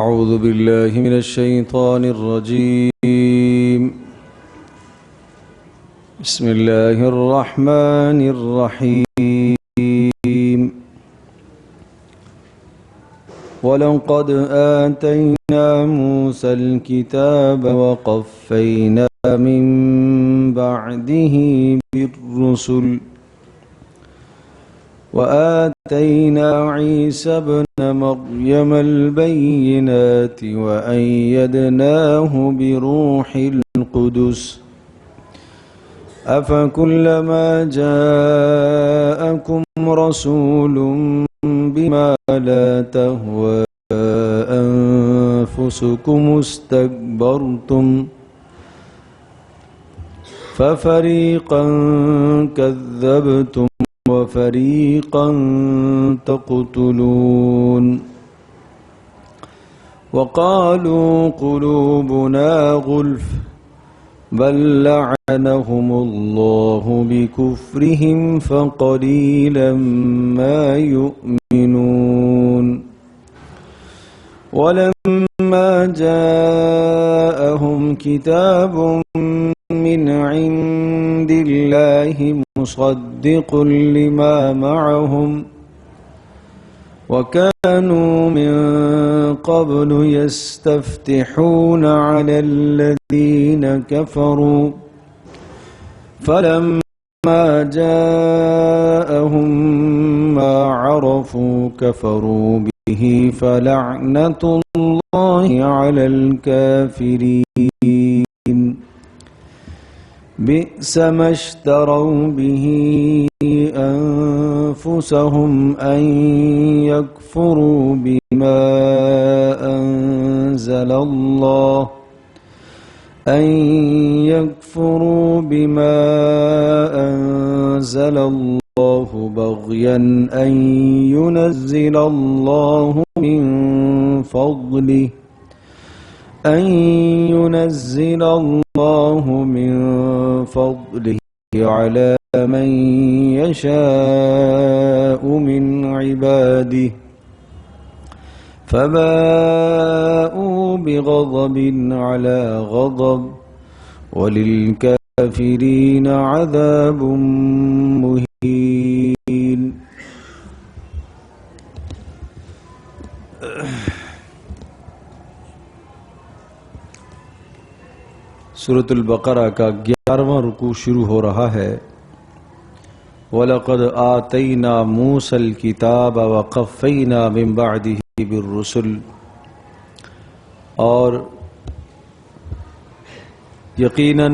أعوذ بالله من الشيطان الرجيم. بسم الله الرحمن الرحيم. ولقد آتينا موسى الكتاب وقفينا من بعده بالرسل وآتينا عيسى ابن مريم البينات وأيدناه بروح القدس أفكلما جاءكم رسول بما لا تهوى أنفسكم استكبرتم ففريقا كذبتم وفريقا تقتلون وقالوا قلوبنا غلف بل لعنهم الله بكفرهم فقليلا ما يؤمنون ولما جاءهم كتاب من عند الله مصدق لما معهم وكانوا من قبل يستفتحون على الذين كفروا فلما جاءهم ما عرفوا كفروا به فلعنة الله على الكافرين بئس ما اشتروا به أنفسهم أن يكفروا بما أنزل الله بغيا أن ينزل الله من فضله على من يشاء من عباده فباءوا بغضب على غضب وللكافرين عذاب مهين. سورۃ البقرہ کا 11واں رکوع شروع ہو رہا ہے. وَلَقَدْ آتَيْنَا مُوسَى الْكِتَابَ وَقَفَّيْنَا مِن بَعْدِهِ بِالرُّسُلِ، اور یقیناً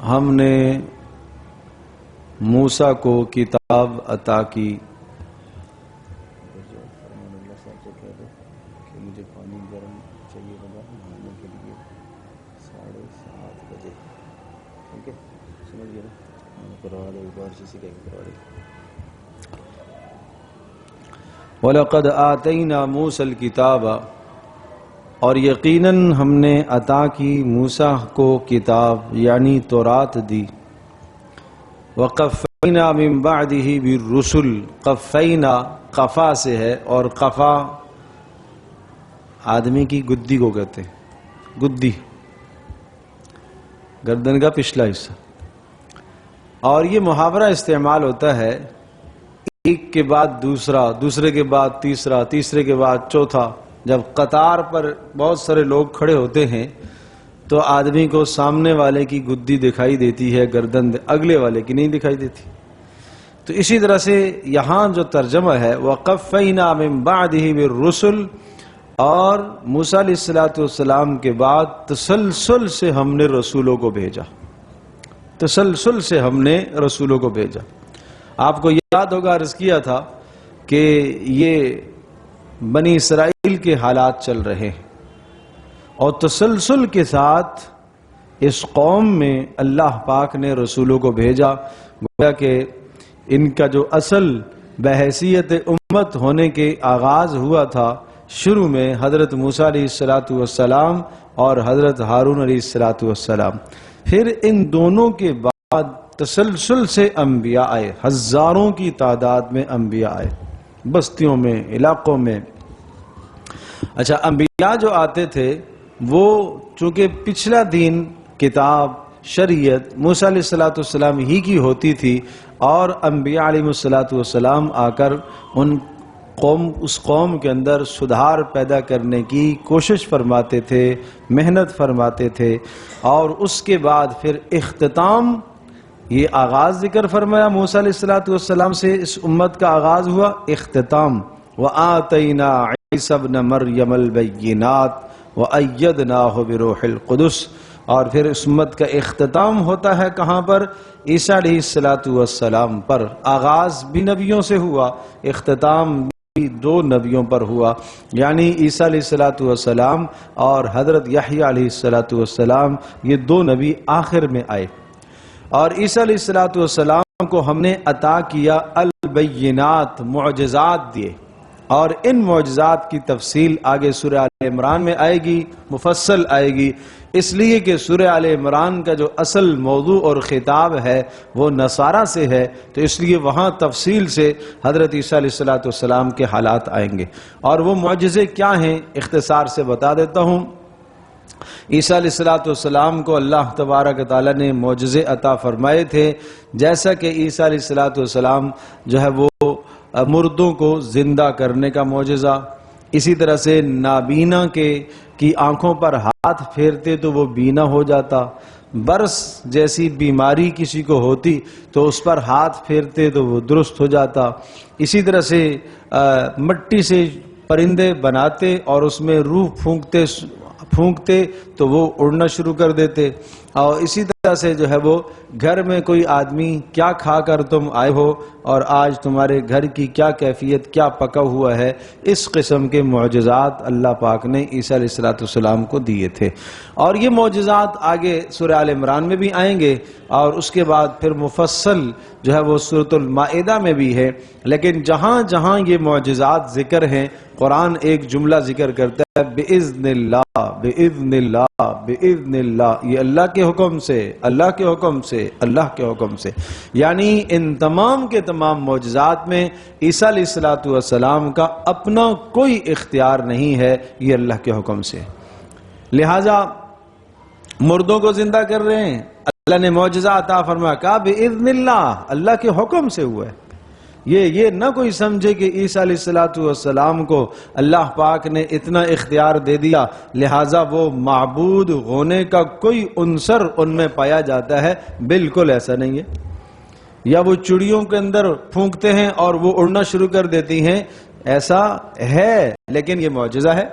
ہم نے موسیٰ کو کتاب عطا کی. وَلَقَدْ آتَيْنَا مُوسَى الْكِتَابَ، اور یقیناً ہم نے عطا کی موسیٰ کو کتاب یعنی تورات دی. وَقَفَّيْنَا مِن بَعْدِهِ بِالرُّسُلِ، قفینا قفا سے ہے، اور قفا آدمی کی گدی کو کہتے ہیں. گدی گردن کا پچھلا حصہ. اور یہ محاورہ استعمال ہوتا ہے ایک کے بعد دوسرا، دوسرے کے بعد تیسرا، تیسرے کے بعد چوتھا. جب قطار پر بہت سارے لوگ کھڑے ہوتے ہیں تو آدمی کو سامنے والے کی گدی دکھائی دیتی ہے، گردن اگلے والے کی نہیں دکھائی دیتی. تو اسی طرح سے یہاں جو ترجمہ ہے وَقَفَّيْنَا مِن بَعْدِهِ بِالرُّسُلِ، اور موسیٰ علیہ السلام کے بعد تسلسل سے ہم نے رسولوں کو بھیجا. تسلسل سے ہم نے رسولوں کو بھیجا. آپ کو یاد ہوگا عرض کیا تھا کہ یہ بنی اسرائیل کے حالات چل رہے ہیں، اور تسلسل کے ساتھ اس قوم میں اللہ پاک نے رسولوں کو بھیجا. گویا کہ ان کا جو اصل بحیثیت امت ہونے کے آغاز ہوا تھا شروع میں حضرت موسیٰ علیہ السلام اور حضرت ہارون علیہ السلام. پھر ان دونوں کے بعد تسلسل سے انبیاء آئے، ہزاروں کی تعداد میں انبیاء آئے، بستیوں میں، علاقوں میں. اچھا، انبیاء جو آتے تھے وہ چونکہ پچھلا دین کتاب شریعت موسیٰ علیہ السلام ہی کی ہوتی تھی، اور انبیاء علیہ السلام آ کر اس قوم کے اندر سدھار پیدا کرنے کی کوشش فرماتے تھے، محنت فرماتے تھے، اور اس کے بعد پھر اختتام، یہ آغاز ذکر فرمایا موسیٰ علیہ السلام سے اس امت کا آغاز ہوا، اختتام وَآتَيْنَا عِيسَى ابْنَ مَرْيَمَ الْبَيِّنَاتِ وَأَيَّدْنَاهُ بِرُوحِ الْقُدُسِ، اور پھر اس امت کا اختتام ہوتا ہے کہاں پر؟ عیسیٰ علیہ السلام پر۔ آغاز بھی نبیوں سے ہوا، اختتام بھی 2 نبیوں پر ہوا، یعنی عیسیٰ علیہ السلام اور حضرت یحییٰ علیہ السلام، یہ 2 نبی آخر میں آئے۔ اور عیسیٰ علیہ السلام کو ہم نے عطا کیا البینات، معجزات دیے، اور ان معجزات کی تفصیل آگے سورہ آل عمران میں آئے گی، مفصل آئے گی، اس لیے کہ سورہ آل عمران کا جو اصل موضوع اور خطاب ہے وہ نصارہ سے ہے، تو اس لیے وہاں تفصیل سے حضرت عیسیٰ علیہ السلام کے حالات آئیں گے۔ اور وہ معجزے کیا ہیں اختصار سے بتا دیتا ہوں۔ عیسیٰ علیہ السلام کو اللہ تبارک تعالیٰ نے معجزے عطا فرمائے تھے، جیسا کہ عیسیٰ علیہ السلام جو ہے وہ مردوں کو زندہ کرنے کا معجزہ، اسی طرح سے نابینا کی آنکھوں پر ہاتھ پھیرتے تو وہ بینا ہو جاتا، برس جیسی بیماری کسی کو ہوتی تو اس پر ہاتھ پھیرتے تو وہ درست ہو جاتا، اسی طرح سے مٹی سے پرندے بناتے اور اس میں روح پھونکتے تو وہ اڑنا شروع کر دیتے، اور اسی طرح سے جو ہے وہ گھر میں کوئی آدمی کیا کھا کر تم آئے ہو اور آج تمہارے گھر کی کیا کیفیت، کیا پکا ہوا ہے، اس قسم کے معجزات اللہ پاک نے عیسیٰ علیہ السلام کو دیے تھے۔ اور یہ معجزات آگے سورہ آل عمران میں بھی آئیں گے، اور اس کے بعد پھر مفصل جو ہے وہ سورۃ المائدہ میں بھی ہے، لیکن جہاں جہاں یہ معجزات ذکر ہیں قرآن ایک جملہ ذکر کرتا ہے، بِإِذْنِ اللَّهِ بِإِذْنِ اللَّهِ بِإِذْنِ اللَّهِ، یہ اللہ کے حکم سے، اللہ کے حکم سے، اللہ کے حکم سے، یعنی ان تمام کے تمام معجزات میں عیسیٰ علیہ السلام کا اپنا کوئی اختیار نہیں ہے، یہ اللہ کے حکم سے۔ لہٰذا مردوں کو زندہ کر رہے ہیں، اللہ نے معجزہ عطا فرمایا، کہا بِإِذْنِ اللَّهِ، اللہ کے حکم سے ہوا ہے۔ یہ نہ کوئی سمجھے کہ عیسیٰ علیہ السلام کو اللہ پاک نے اتنا اختیار دے دیا لہٰذا وہ معبود ہونے کا کوئی عنصر ان میں پایا جاتا ہے، بالکل ایسا نہیں ہے۔ یا وہ چڑیوں کے اندر پھونکتے ہیں اور وہ اڑنا شروع کر دیتی ہیں، ایسا ہے، لیکن یہ معجزہ ہے،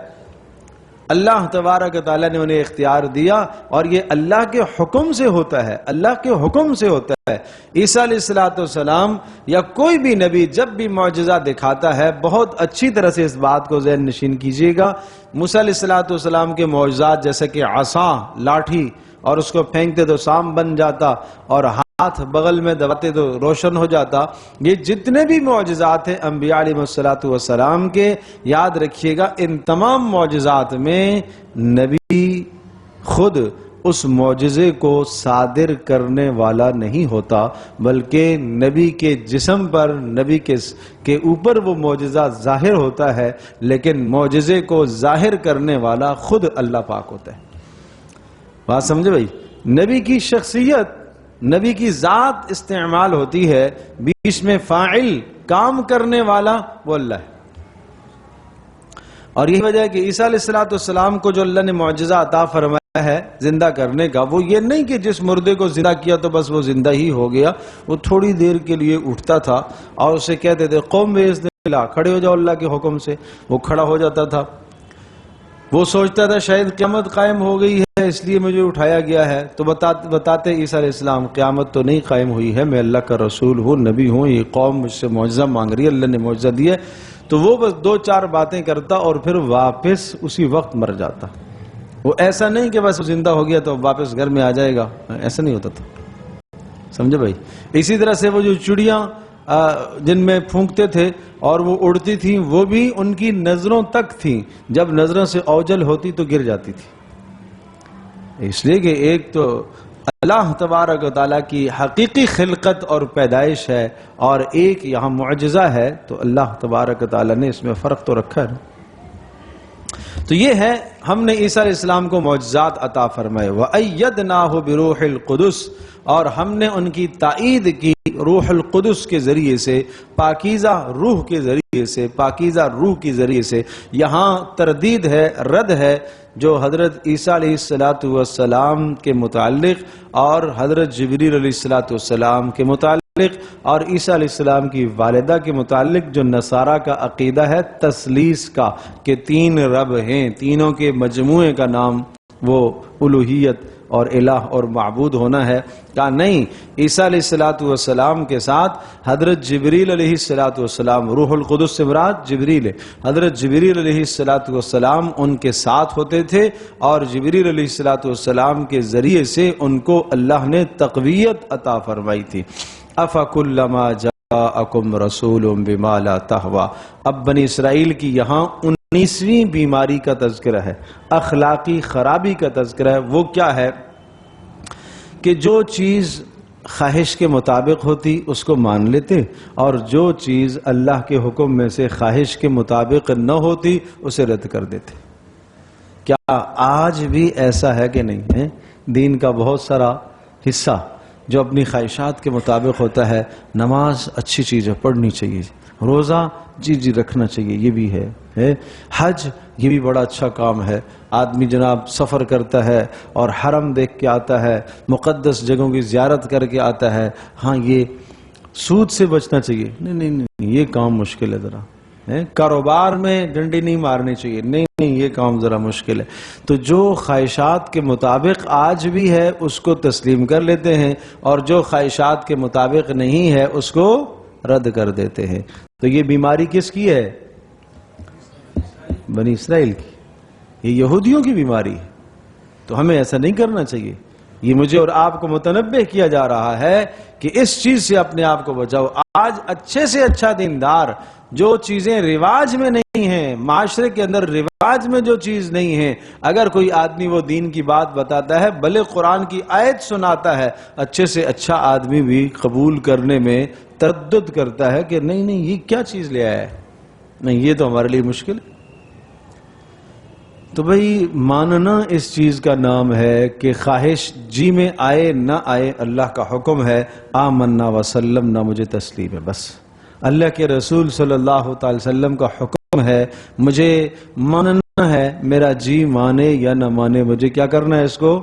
اللہ تبارک تعالیٰ نے انہیں اختیار دیا، اور یہ اللہ کے حکم سے ہوتا ہے، اللہ کے حکم سے ہوتا ہے۔ عیسیٰ علیہ السلام یا کوئی بھی نبی جب بھی معجزہ دکھاتا ہے، بہت اچھی طرح سے اس بات کو ذہن نشین کیجئے گا، موسیٰ علیہ السلام کے معجزات جیسے کہ عصا، لاٹھی، اور اس کو پھینکتے تو سام بن جاتا، اور ہاتھ بغل میں دباتے تو روشن ہو جاتا، یہ جتنے بھی معجزات ہیں انبیاء علیہ السلام کے، یاد رکھیے گا ان تمام معجزات میں نبی خود اس معجزے کو صادر کرنے والا نہیں ہوتا، بلکہ نبی کے جسم پر، نبی کے اوپر وہ معجزہ ظاہر ہوتا ہے، لیکن معجزے کو ظاہر کرنے والا خود اللہ پاک ہوتا ہے۔ بات سمجھے بھائی؟ نبی کی شخصیت، نبی کی ذات استعمال ہوتی ہے، بیچ میں فاعل، کام کرنے والا وہ اللہ ہے۔ اور یہی وجہ ہے کہ عیسیٰ علیہ السلام کو جو اللہ نے معجزہ عطا فرمایا ہے زندہ کرنے کا، وہ یہ نہیں کہ جس مردے کو زندہ کیا تو بس وہ زندہ ہی ہو گیا، وہ تھوڑی دیر کے لیے اٹھتا تھا اور اسے کہتے تھے قوم بِإِذْنِ اللَّهِ، کھڑے ہو جاؤ اللہ کے حکم سے، وہ کھڑا ہو جاتا تھا۔ وہ سوچتا تھا شاید قیامت قائم ہو گئی ہے اس لیے مجھے اٹھایا گیا ہے، تو بتاتے عیسیٰ علیہ السلام قیامت تو نہیں قائم ہوئی ہے، میں اللہ کا رسول ہوں، نبی ہوں، یہ قوم مجھ سے معجزہ مانگ رہی ہے، اللہ نے معجزہ دیا ہے، تو وہ بس 2-4 باتیں کرتا اور پھر واپس اسی وقت مر جاتا۔ وہ ایسا نہیں کہ بس زندہ ہو گیا تو واپس گھر میں آ جائے گا، ایسا نہیں ہوتا تھا، سمجھے بھائی؟ اسی طرح سے وہ جو چڑیاں جن میں پھونکتے تھے اور وہ اڑتی تھیں، وہ بھی ان کی نظروں تک تھیں، جب نظروں سے اوجل ہوتی تو گر جاتی تھی، اس لیے کہ ایک تو اللہ تبارک و تعالیٰ کی حقیقی خلقت اور پیدائش ہے، اور ایک یہاں معجزہ ہے، تو اللہ تبارک و تعالیٰ نے اس میں فرق تو رکھا ہے۔ تو یہ ہے ہم نے عیسیٰ علیہ السلام کو معجزات عطا فرمائے، وَأَيَّدْنَاهُ بِرُوحِ الْقُدُسِ، اور ہم نے ان کی تائید کی روح القدس کے ذریعے سے، پاکیزہ روح کے ذریعے سے، پاکیزہ روح کے ذریعے سے۔ یہاں تردید ہے، رد ہے جو حضرت عیسیٰ علیہ السلام کے متعلق اور حضرت جبریل علیہ السلام کے متعلق اور عیسیٰ علیہ السلام کی والدہ کے متعلق جو نصارہ کا عقیدہ ہے تثلیث کا، کہ تین رب ہیں، تینوں کے مجموعے کا نام وہ الوہیت اور الہ اور معبود ہونا ہے۔ کہا نہیں، عیسیٰ علیہ السلام کے ساتھ حضرت جبریل علیہ السلام، روح القدس سے مراد جبریل ہے، حضرت جبریل علیہ السلام ان کے ساتھ ہوتے تھے، اور جبریل علیہ السلام کے ذریعے سے ان کو اللہ نے تقویت عطا فرمائی تھی۔ أَفَكُلَّمَا جَاءَكُمْ رَسُولٌ بِمَا لَا تَهْوَىٰ۔ اب بنی اسرائیل کی یہاں 19ویں بیماری کا تذکرہ ہے، اخلاقی خرابی کا تذکرہ ہے۔ وہ کیا ہے کہ جو چیز خواہش کے مطابق ہوتی اس کو مان لیتے، اور جو چیز اللہ کے حکم میں سے خواہش کے مطابق نہ ہوتی اسے رد کر دیتے۔ کیا آج بھی ایسا ہے کہ نہیں ہے؟ دین کا بہت سارا حصہ جو اپنی خواہشات کے مطابق ہوتا ہے، نماز اچھی چیز ہے، پڑھنی چاہیے، روزہ جی رکھنا چاہیے، یہ بھی ہے، حج یہ بھی بڑا اچھا کام ہے، آدمی جناب سفر کرتا ہے اور حرم دیکھ کے آتا ہے، مقدس جگہوں کی زیارت کر کے آتا ہے۔ ہاں، یہ سود سے بچنا چاہیے، نہیں یہ کام مشکل ہے ذرا، کاروبار میں ڈنڈی نہیں مارنی چاہیے، نہیں یہ کام ذرا مشکل ہے۔ تو جو خواہشات کے مطابق آج بھی ہے اس کو تسلیم کر لیتے ہیں، اور جو خواہشات کے مطابق نہیں ہے اس کو رد کر دیتے ہیں۔ تو یہ بیماری کس کی ہے؟ بنی اسرائیل کی، یہ یہودیوں کی بیماری ہے۔ تو ہمیں ایسا نہیں کرنا چاہیے۔ یہ مجھے اور آپ کو متنبہ کیا جا رہا ہے کہ اس چیز سے اپنے آپ کو بچاؤ۔ آج اچھے سے اچھا دیندار جو چیزیں رواج میں نہیں ہیں، معاشرے کے اندر رواج میں جو چیز نہیں ہے، اگر کوئی آدمی وہ دین کی بات بتاتا ہے، بھلے قرآن کی آیت سناتا ہے، اچھے سے اچھا آدمی بھی قبول کرنے میں تردد کرتا ہے کہ نہیں یہ کیا چیز لے آیا ہے، نہیں یہ تو ہمارے لیے مشکل ہے۔ تو بھئی ماننا اس چیز کا نام ہے کہ خواہش جی میں آئے نہ آئے، اللہ کا حکم ہے آمنا وسلم، نہ مجھے تسلیم ہے، بس اللہ کے رسول صلی اللہ تعالی وسلم کا حکم ہے، مجھے ماننا ہے، میرا جی مانے یا نہ مانے مجھے کیا کرنا ہے، اس کو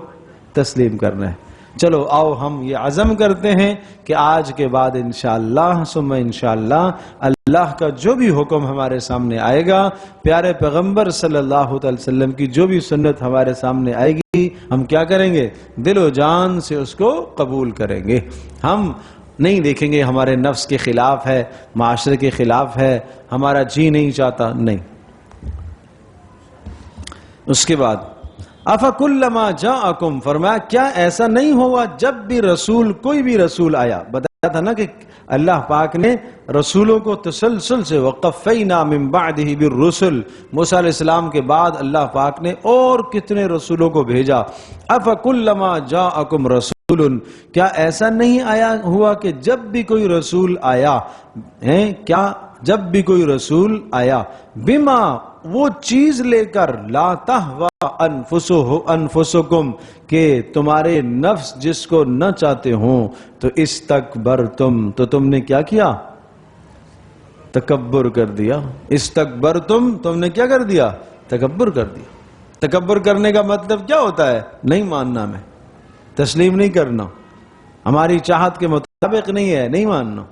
تسلیم کرنا ہے۔ چلو آؤ ہم یہ عزم کرتے ہیں کہ آج کے بعد انشاءاللہ ثم انشاءاللہ اللہ کا جو بھی حکم ہمارے سامنے آئے گا، پیارے پیغمبر صلی اللہ علیہ وسلم کی جو بھی سنت ہمارے سامنے آئے گی، ہم کیا کریں گے؟ دل و جان سے اس کو قبول کریں گے۔ ہم نہیں دیکھیں گے ہمارے نفس کے خلاف ہے، معاشرے کے خلاف ہے، ہمارا جی نہیں چاہتا، نہیں۔ اس کے بعد افکلما جاءکم، فرمایا کیا ایسا نہیں ہوا جب بھی رسول، کوئی بھی رسول آیا، بتایا تھا نا کہ اللہ پاک نے رسولوں کو تسلسل سے وقفینا من بعدہ بالرسل، موسیٰ علیہ السلام کے بعد اللہ پاک نے اور کتنے رسولوں کو بھیجا۔ افکلما جاءکم رسول، کیا ایسا نہیں آیا ہوا کہ جب بھی کوئی رسول آیا ہے، کیا جب بھی کوئی رسول آیا، بما وہ چیز لے کر، لا تہوی انفسکم کہ تمہارے نفس جس کو نہ چاہتے ہوں، تو استکبرتم، تو تم نے کیا کیا؟ تکبر کر دیا۔ استکبرتم، تم نے کیا کر دیا؟ تکبر کر دیا۔ تکبر کرنے کا مطلب کیا ہوتا ہے؟ نہیں ماننا، میں تسلیم نہیں کرنا، ہماری چاہت کے مطابق نہیں ہے، نہیں ماننا۔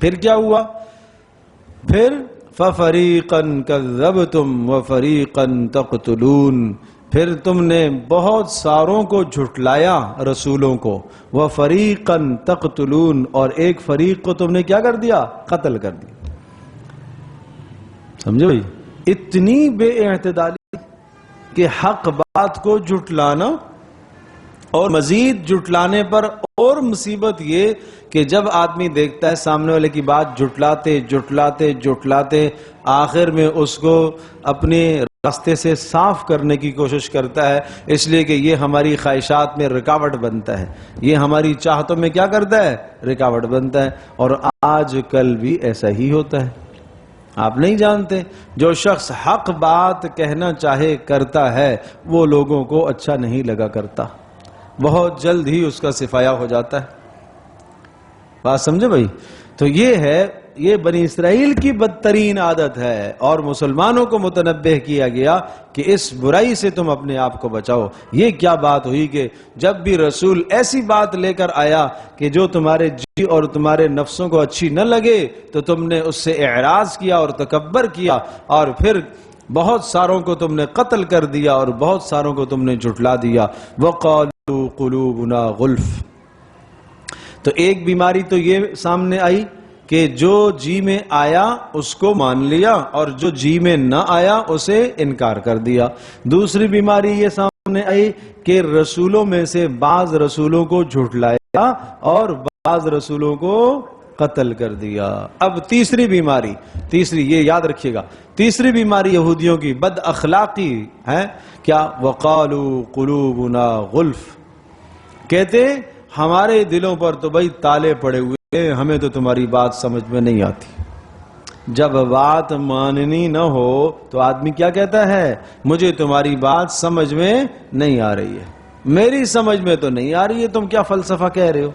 پھر کیا ہوا؟ پھر فَفَرِيقًا كَذَّبْتُمْ وَفَرِيقًا تَقْتُلُونَ، پھر تم نے بہت ساروں کو جھٹلایا، رسولوں کو، وَفَرِيقًا تَقْتُلُونَ، اور ایک فریق کو تم نے کیا کر دیا؟ قتل کر دیا۔ سمجھو بھائی، اتنی بے اعتدالی کہ حق بات کو جھٹلانا، اور مزید جھٹلانے پر اور مصیبت یہ کہ جب آدمی دیکھتا ہے سامنے والے کی بات جھٹلاتے آخر میں اس کو اپنے راستے سے صاف کرنے کی کوشش کرتا ہے، اس لیے کہ یہ ہماری خواہشات میں رکاوٹ بنتا ہے، یہ ہماری چاہتوں میں کیا کرتا ہے؟ رکاوٹ بنتا ہے۔ اور آج کل بھی ایسا ہی ہوتا ہے، آپ نہیں جانتے جو شخص حق بات کہنا چاہے کرتا ہے وہ لوگوں کو اچھا نہیں لگا کرتا، بہت جلد ہی اس کا صفایا ہو جاتا ہے۔ بات سمجھے بھائی؟ تو یہ بنی اسرائیل کی بدترین عادت ہے، اور مسلمانوں کو متنبہ کیا گیا کہ اس برائی سے تم اپنے آپ کو بچاؤ۔ یہ کیا بات ہوئی کہ جب بھی رسول ایسی بات لے کر آیا کہ جو تمہارے جی اور تمہارے نفسوں کو اچھی نہ لگے تو تم نے اس سے اعراض کیا اور تکبر کیا، اور پھر بہت ساروں کو تم نے قتل کر دیا اور بہت ساروں کو تم نے جھٹلا دیا۔ وَقَالُوا قُلُوبُنَا غُلْفٌ۔ تو ایک بیماری تو یہ سامنے آئی کہ جو جی میں آیا اس کو مان لیا اور جو جی میں نہ آیا اسے انکار کر دیا۔ دوسری بیماری یہ سامنے آئی کہ رسولوں میں سے بعض رسولوں کو جھٹلایا اور بعض رسولوں کو قتل کر دیا۔ اب تیسری بیماری، یہ یاد رکھیے گا، تیسری بیماری یہودیوں کی بد اخلاقی ہے کیا؟ وَقَالُوا قُلُوبُنَا غُلْفٌ، کہتے ہمارے دلوں پر تو بھائی تالے پڑے ہوئے، ہمیں تو تمہاری بات سمجھ میں نہیں آتی۔ جب بات ماننی نہ ہو تو آدمی کیا کہتا ہے؟ مجھے تمہاری بات سمجھ میں نہیں آ رہی ہے، میری سمجھ میں تو نہیں آ رہی ہے، تم کیا فلسفہ کہہ رہے ہو؟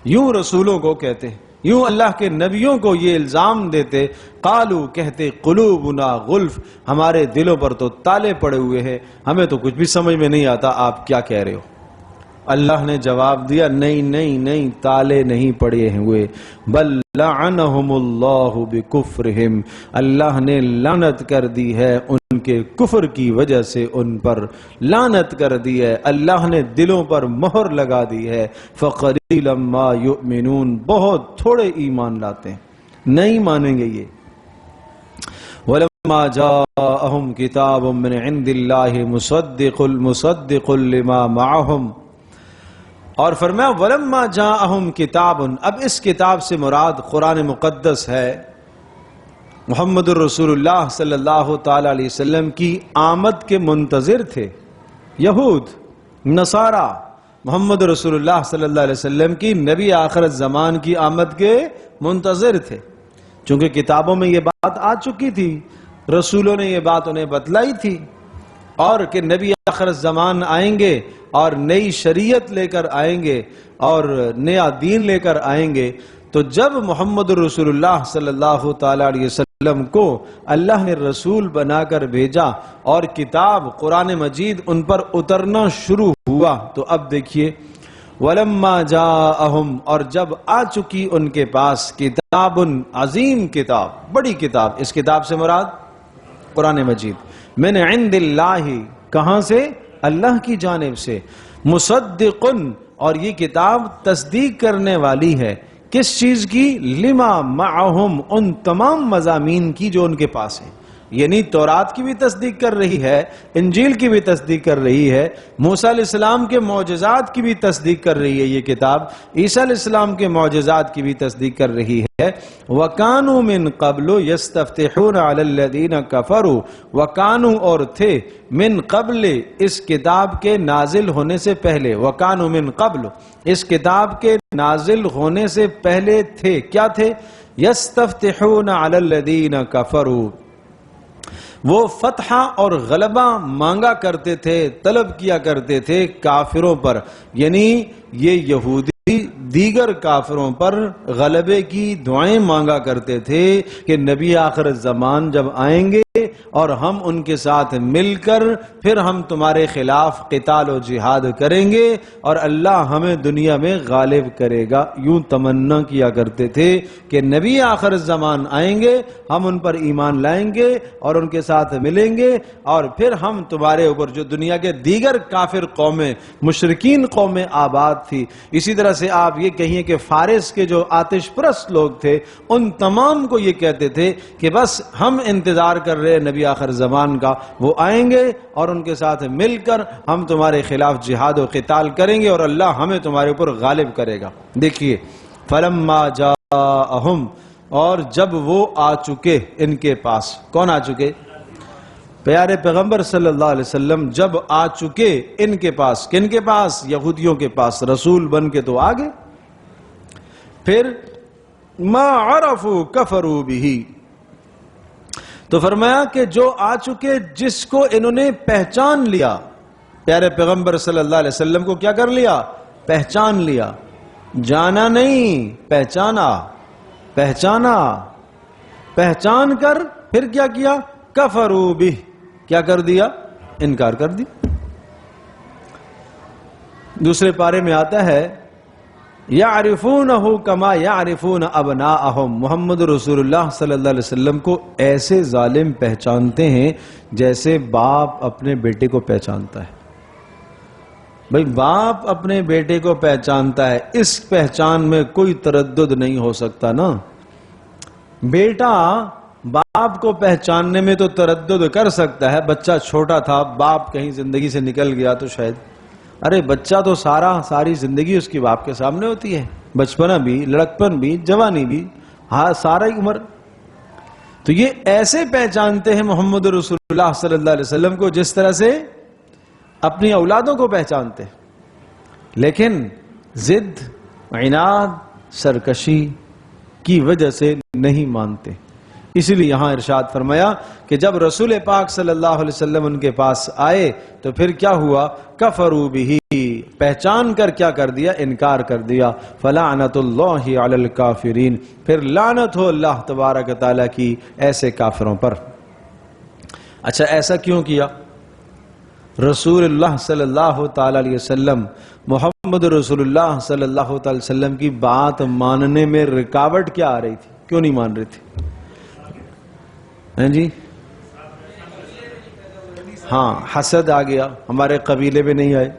یوں رسولوں کو کہتے، یوں اللہ کے نبیوں کو یہ الزام دیتے، قالو کہتے قلوبنا غلف، ہمارے دلوں پر تو تالے پڑے ہوئے ہیں، ہمیں تو کچھ بھی سمجھ میں نہیں آتا، آپ کیا کہہ رہے ہو؟ اللہ نے جواب دیا، نہیں تالے نہیں پڑے ہوئے، بل لعنہم اللہ بکفرہم، اللہ نے لعنت کر دی ہے ان کے کفر کی وجہ سے، ان پر لعنت کر دی ہے، اللہ نے دلوں پر مہر لگا دی ہے، فقلیلا ما یؤمنون، بہت تھوڑے ایمان لاتے ہیں، نہیں مانیں گے یہ۔ وَلَمَّا جَاءَهُمْ كِتَابٌ مِّنْ عِنْدِ اللَّهِ مُصَدِّقٌ لِمَا مَعَهُمْ، اور فرمایا وَلَمَّا جَاءَهُمْ كِتَابٌ، اب اس کتاب سے مراد قرآن مقدس ہے، محمد الرسول اللہ صلی اللہ تعالی علیہ وسلم کی آمد کے منتظر تھے یہود نصارہ، محمد رسول اللہ صلی اللہ علیہ وسلم کی نبی آخرت زمان کی آمد کے منتظر تھے، چونکہ کتابوں میں یہ بات آ چکی تھی، رسولوں نے یہ بات انہیں بتلائی تھی، اور کہ نبی آخرت زمان آئیں گے اور نئی شریعت لے کر آئیں گے اور نیا دین لے کر آئیں گے۔ تو جب محمد رسول اللہ صلی اللہ تعالی علیہ وسلم کو اللہ نے رسول بنا کر بھیجا اور کتاب قرآن مجید ان پر اترنا شروع ہوا، تو اب دیکھیے وَلَمَّا جَاءَهُمْ، اور جب آ چکی ان کے پاس کتاب عظیم، کتاب بڑی کتاب، اس کتاب سے مراد قرآن مجید، من عند اللہ، کہاں سے؟ اللہ کی جانب سے، مصدقن، اور یہ کتاب تصدیق کرنے والی ہے، کس چیز کی؟ لما معہم، ان تمام مضامین کی جو ان کے پاس ہیں، یعنی تورات کی بھی تصدیق کر رہی ہے، انجیل کی بھی تصدیق کر رہی ہے، موسیٰ علیہ السلام کے معجزات کی بھی تصدیق کر رہی ہے یہ کتاب، عیسیٰ علیہ السلام کے معجزات کی بھی تصدیق کر رہی ہے۔ وَكَانُوا مِن قَبْلُ يَسْتَفْتِحُونَ عَلَى الَّذِينَ كَفَرُوا، وَكَانُوا، اور تھے، من قبل، اس کتاب کے نازل ہونے سے پہلے، وَكَانُوا مِن قبل، اس کتاب کے نازل ہونے سے پہلے تھے، کیا تھے؟ يَسْتَفْتِحُونَ عَلَى الَّذِينَ كَفَرُوا، وہ فتح اور غلبہ مانگا کرتے تھے، طلب کیا کرتے تھے کافروں پر، یعنی یہ یہودی دیگر کافروں پر غلبے کی دعائیں مانگا کرتے تھے کہ نبی آخر زمان جب آئیں گے اور ہم ان کے ساتھ مل کر پھر ہم تمہارے خلاف قتال و جہاد کریں گے اور اللہ ہمیں دنیا میں غالب کرے گا، یوں تمنا کیا کرتے تھے کہ نبی آخر زمان آئیں گے، ہم ان پر ایمان لائیں گے اور ان کے ساتھ ملیں گے، اور پھر ہم تمہارے اوپر جو دنیا کے دیگر کافر قومیں، مشرکین قومیں آباد تھی، اسی طرح سے آپ یہ کہیے کہ فارس کے جو آتش پرست لوگ تھے ان تمام کو یہ کہتے تھے کہ بس ہم انتظار کر رہے نبی آخر زمان کا، وہ آئیں گے اور ان کے ساتھ مل کر ہم تمہارے خلاف جہاد و قتال کریں گے اور اللہ ہمیں تمہارے اوپر غالب کرے گا۔ دیکھیے فَلَمَّا جَاءَهُمْ، اور جب وہ آ چکے ان کے پاس، کون آ چکے؟ پیارے پیغمبر صلی اللہ علیہ وسلم جب آ چکے ان کے پاس، کن کے پاس؟ یہودیوں کے پاس، رسول بن کے تو آگے، پھر ما عرفوا کفروا بہ، تو فرمایا کہ جو آ چکے جس کو انہوں نے پہچان لیا، پیارے پیغمبر صلی اللہ علیہ وسلم کو کیا کر لیا؟ پہچان لیا، جانا نہیں، پہچانا، پہچانا، پہچان کر پھر کیا کیا؟ کفروا بہ، کیا کر دیا؟ انکار کر دیا۔ دوسرے پارے میں آتا ہے یعرفونہ کما یعرفون ابناءہم، محمد رسول اللہ صلی اللہ علیہ وسلم کو ایسے ظالم پہچانتے ہیں جیسے باپ اپنے بیٹے کو پہچانتا ہے۔ بھئی باپ اپنے بیٹے کو پہچانتا ہے، اس پہچان میں کوئی تردد نہیں ہو سکتا نا۔ بیٹا باپ کو پہچاننے میں تو تردد کر سکتا ہے، بچہ چھوٹا تھا، باپ کہیں زندگی سے نکل گیا تو شاید، ارے بچہ تو ساری زندگی اس کی باپ کے سامنے ہوتی ہے، بچپنا بھی، لڑکپن بھی، جوانی بھی، ہاں سارا ہی عمر۔ تو یہ ایسے پہچانتے ہیں محمد رسول اللہ صلی اللہ علیہ وسلم کو جس طرح سے اپنی اولادوں کو پہچانتے، لیکن ضد، عناد، سرکشی کی وجہ سے نہیں مانتے۔ اسی لیے یہاں ارشاد فرمایا کہ جب رسول پاک صلی اللہ علیہ وسلم ان کے پاس آئے تو پھر کیا ہوا؟ کفروا بہ، پہچان کر کیا کر دیا؟ انکار کر دیا۔ فلعنت اللہ علی الکافرین، پھر لعنت ہو اللہ تبارک تعالیٰ کی ایسے کافروں پر۔ اچھا ایسا کیوں کیا؟ رسول اللہ صلی اللہ تعالی علیہ وسلم، محمد رسول اللہ صلی اللہ تعالی وسلم کی بات ماننے میں رکاوٹ کیا آ رہی تھی؟ کیوں نہیں مان رہے تھے؟ جی ہاں، حسد آ گیا، ہمارے قبیلے میں نہیں آئے۔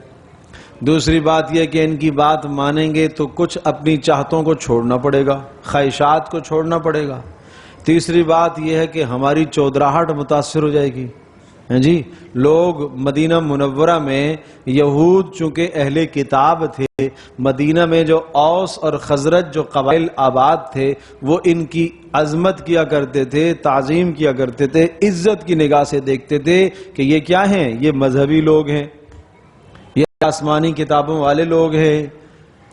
دوسری بات یہ کہ ان کی بات مانیں گے تو کچھ اپنی چاہتوں کو چھوڑنا پڑے گا، خواہشات کو چھوڑنا پڑے گا۔ تیسری بات یہ ہے کہ ہماری چودراہٹ متاثر ہو جائے گی۔ جی لوگ مدینہ منورہ میں، یہود چونکہ اہل کتاب تھے، مدینہ میں جو اوس اور خزرج جو قبائل آباد تھے وہ ان کی عظمت کیا کرتے تھے، تعظیم کیا کرتے تھے، عزت کی نگاہ سے دیکھتے تھے کہ یہ کیا ہیں؟ یہ مذہبی لوگ ہیں، یہ آسمانی کتابوں والے لوگ ہیں۔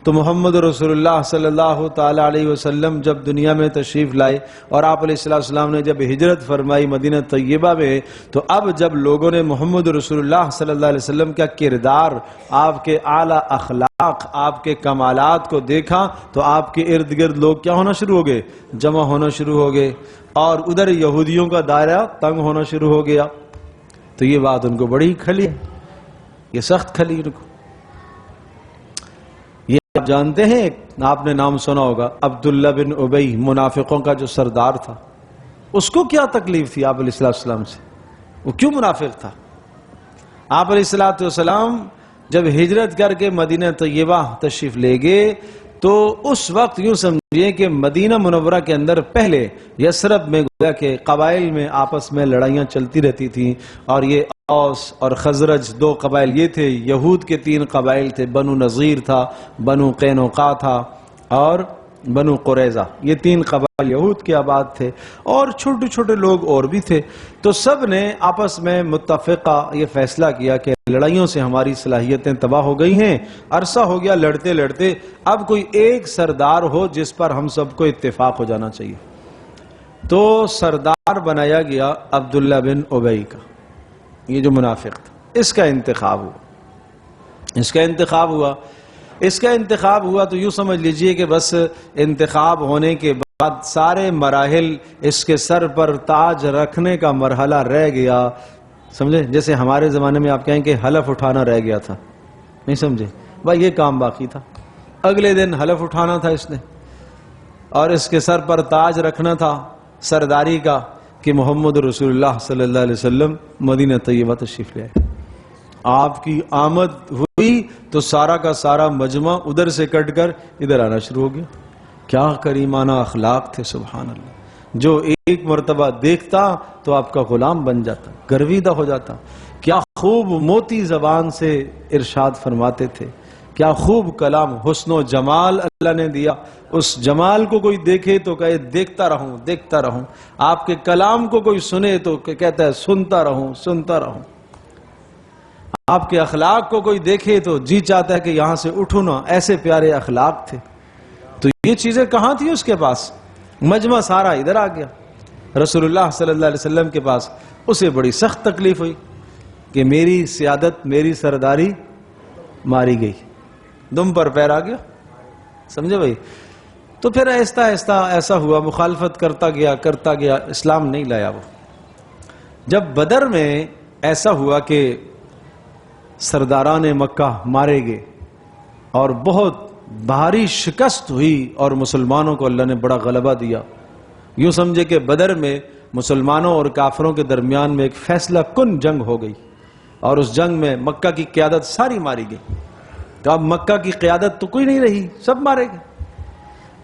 تو محمد رسول اللہ صلی اللہ تعالی علیہ وسلم جب دنیا میں تشریف لائے اور آپ علیہ السلام نے جب ہجرت فرمائی مدینہ طیبہ میں، تو اب جب لوگوں نے محمد رسول اللہ صلی اللہ علیہ وسلم کا کردار، آپ کے اعلیٰ اخلاق، آپ کے کمالات کو دیکھا تو آپ کے ارد گرد لوگ کیا ہونا شروع ہو گئے؟ جمع ہونا شروع ہو گئے، اور ادھر یہودیوں کا دائرہ تنگ ہونا شروع ہو گیا۔ تو یہ بات ان کو بڑی کھلی، یہ سخت کھلی ان کو۔ آپ جانتے ہیں، آپ نے نام سنا ہوگا عبداللہ بن ابی، منافقوں کا جو سردار تھا، اس کو کیا تکلیف تھی آپ علیہ السلام سے؟ وہ کیوں منافق تھا؟ آپ علیہ السلام جب ہجرت کر کے مدینہ طیبہ تشریف لے گئے تو اس وقت یوں سمجھیے کہ مدینہ منورہ کے اندر پہلے یثرب میں گویا کہ قبائل میں آپس میں لڑائیاں چلتی رہتی تھیں، اور یہ اوس اور خزرج دو قبائل یہ تھے، یہود کے 3 قبائل تھے، بنو نذیر تھا، بنو قینوقا تھا اور بنو قریظہ، یہ 3 قبائل یہود کے آباد تھے، اور چھوٹے چھوٹے لوگ اور بھی تھے۔ تو سب نے آپس میں متفقہ یہ فیصلہ کیا کہ لڑائیوں سے ہماری صلاحیتیں تباہ ہو گئی ہیں، عرصہ ہو گیا لڑتے لڑتے، اب کوئی ایک سردار ہو جس پر ہم سب کو اتفاق ہو جانا چاہیے۔ تو سردار بنایا گیا عبداللہ بن ابی کا، یہ جو منافق تھا، اس کا انتخاب ہوا تو یوں سمجھ لیجئے کہ بس انتخاب ہونے کے بعد سارے مراحل اس کے سر پر تاج رکھنے کا مرحلہ رہ گیا، سمجھے؟ جیسے ہمارے زمانے میں آپ کہیں کہ حلف اٹھانا رہ گیا تھا، نہیں سمجھے؟ بھائی یہ کام باقی تھا، اگلے دن حلف اٹھانا تھا اس نے، اور اس کے سر پر تاج رکھنا تھا سرداری کا کہ محمد رسول اللہ صلی اللہ علیہ وسلم مدینہ طیبہ تشریف لے آئے۔ آپ کی آمد ہوئی تو سارا کا سارا مجمع ادھر سے کٹ کر ادھر آنا شروع ہو گیا۔ کیا کریمانہ اخلاق تھے، سبحان اللہ! جو ایک مرتبہ دیکھتا تو آپ کا غلام بن جاتا، گرویدہ ہو جاتا۔ کیا خوب موتی زبان سے ارشاد فرماتے تھے، کیا خوب کلام، حسن و جمال اللہ نے دیا، اس جمال کو کوئی دیکھے تو کہے دیکھتا رہوں دیکھتا رہوں، آپ کے کلام کو کوئی سنے تو کہتا ہے سنتا رہوں سنتا رہوں، آپ کے اخلاق کو کوئی دیکھے تو جی چاہتا ہے کہ یہاں سے اٹھو نا، ایسے پیارے اخلاق تھے۔ تو یہ چیزیں کہاں تھی اس کے پاس؟ مجمع سارا ادھر آ گیا، رسول اللہ صلی اللہ علیہ وسلم کے پاس، اسے بڑی سخت تکلیف ہوئی کہ میری سیادت، میری سرداری ماری گئی، دم پر پیر آ گیا، سمجھے بھائی؟ تو پھر آہستہ آہستہ ایسا ہوا، مخالفت کرتا گیا، اسلام نہیں لایا وہ۔ جب بدر میں ایسا ہوا کہ سرداران مکہ مارے گئے اور بہت بھاری شکست ہوئی اور مسلمانوں کو اللہ نے بڑا غلبہ دیا، یوں سمجھے کہ بدر میں مسلمانوں اور کافروں کے درمیان میں ایک فیصلہ کن جنگ ہو گئی، اور اس جنگ میں مکہ کی قیادت ساری ماری گئی۔ تو اب مکہ کی قیادت تو کوئی نہیں رہی، سب مارے گئے۔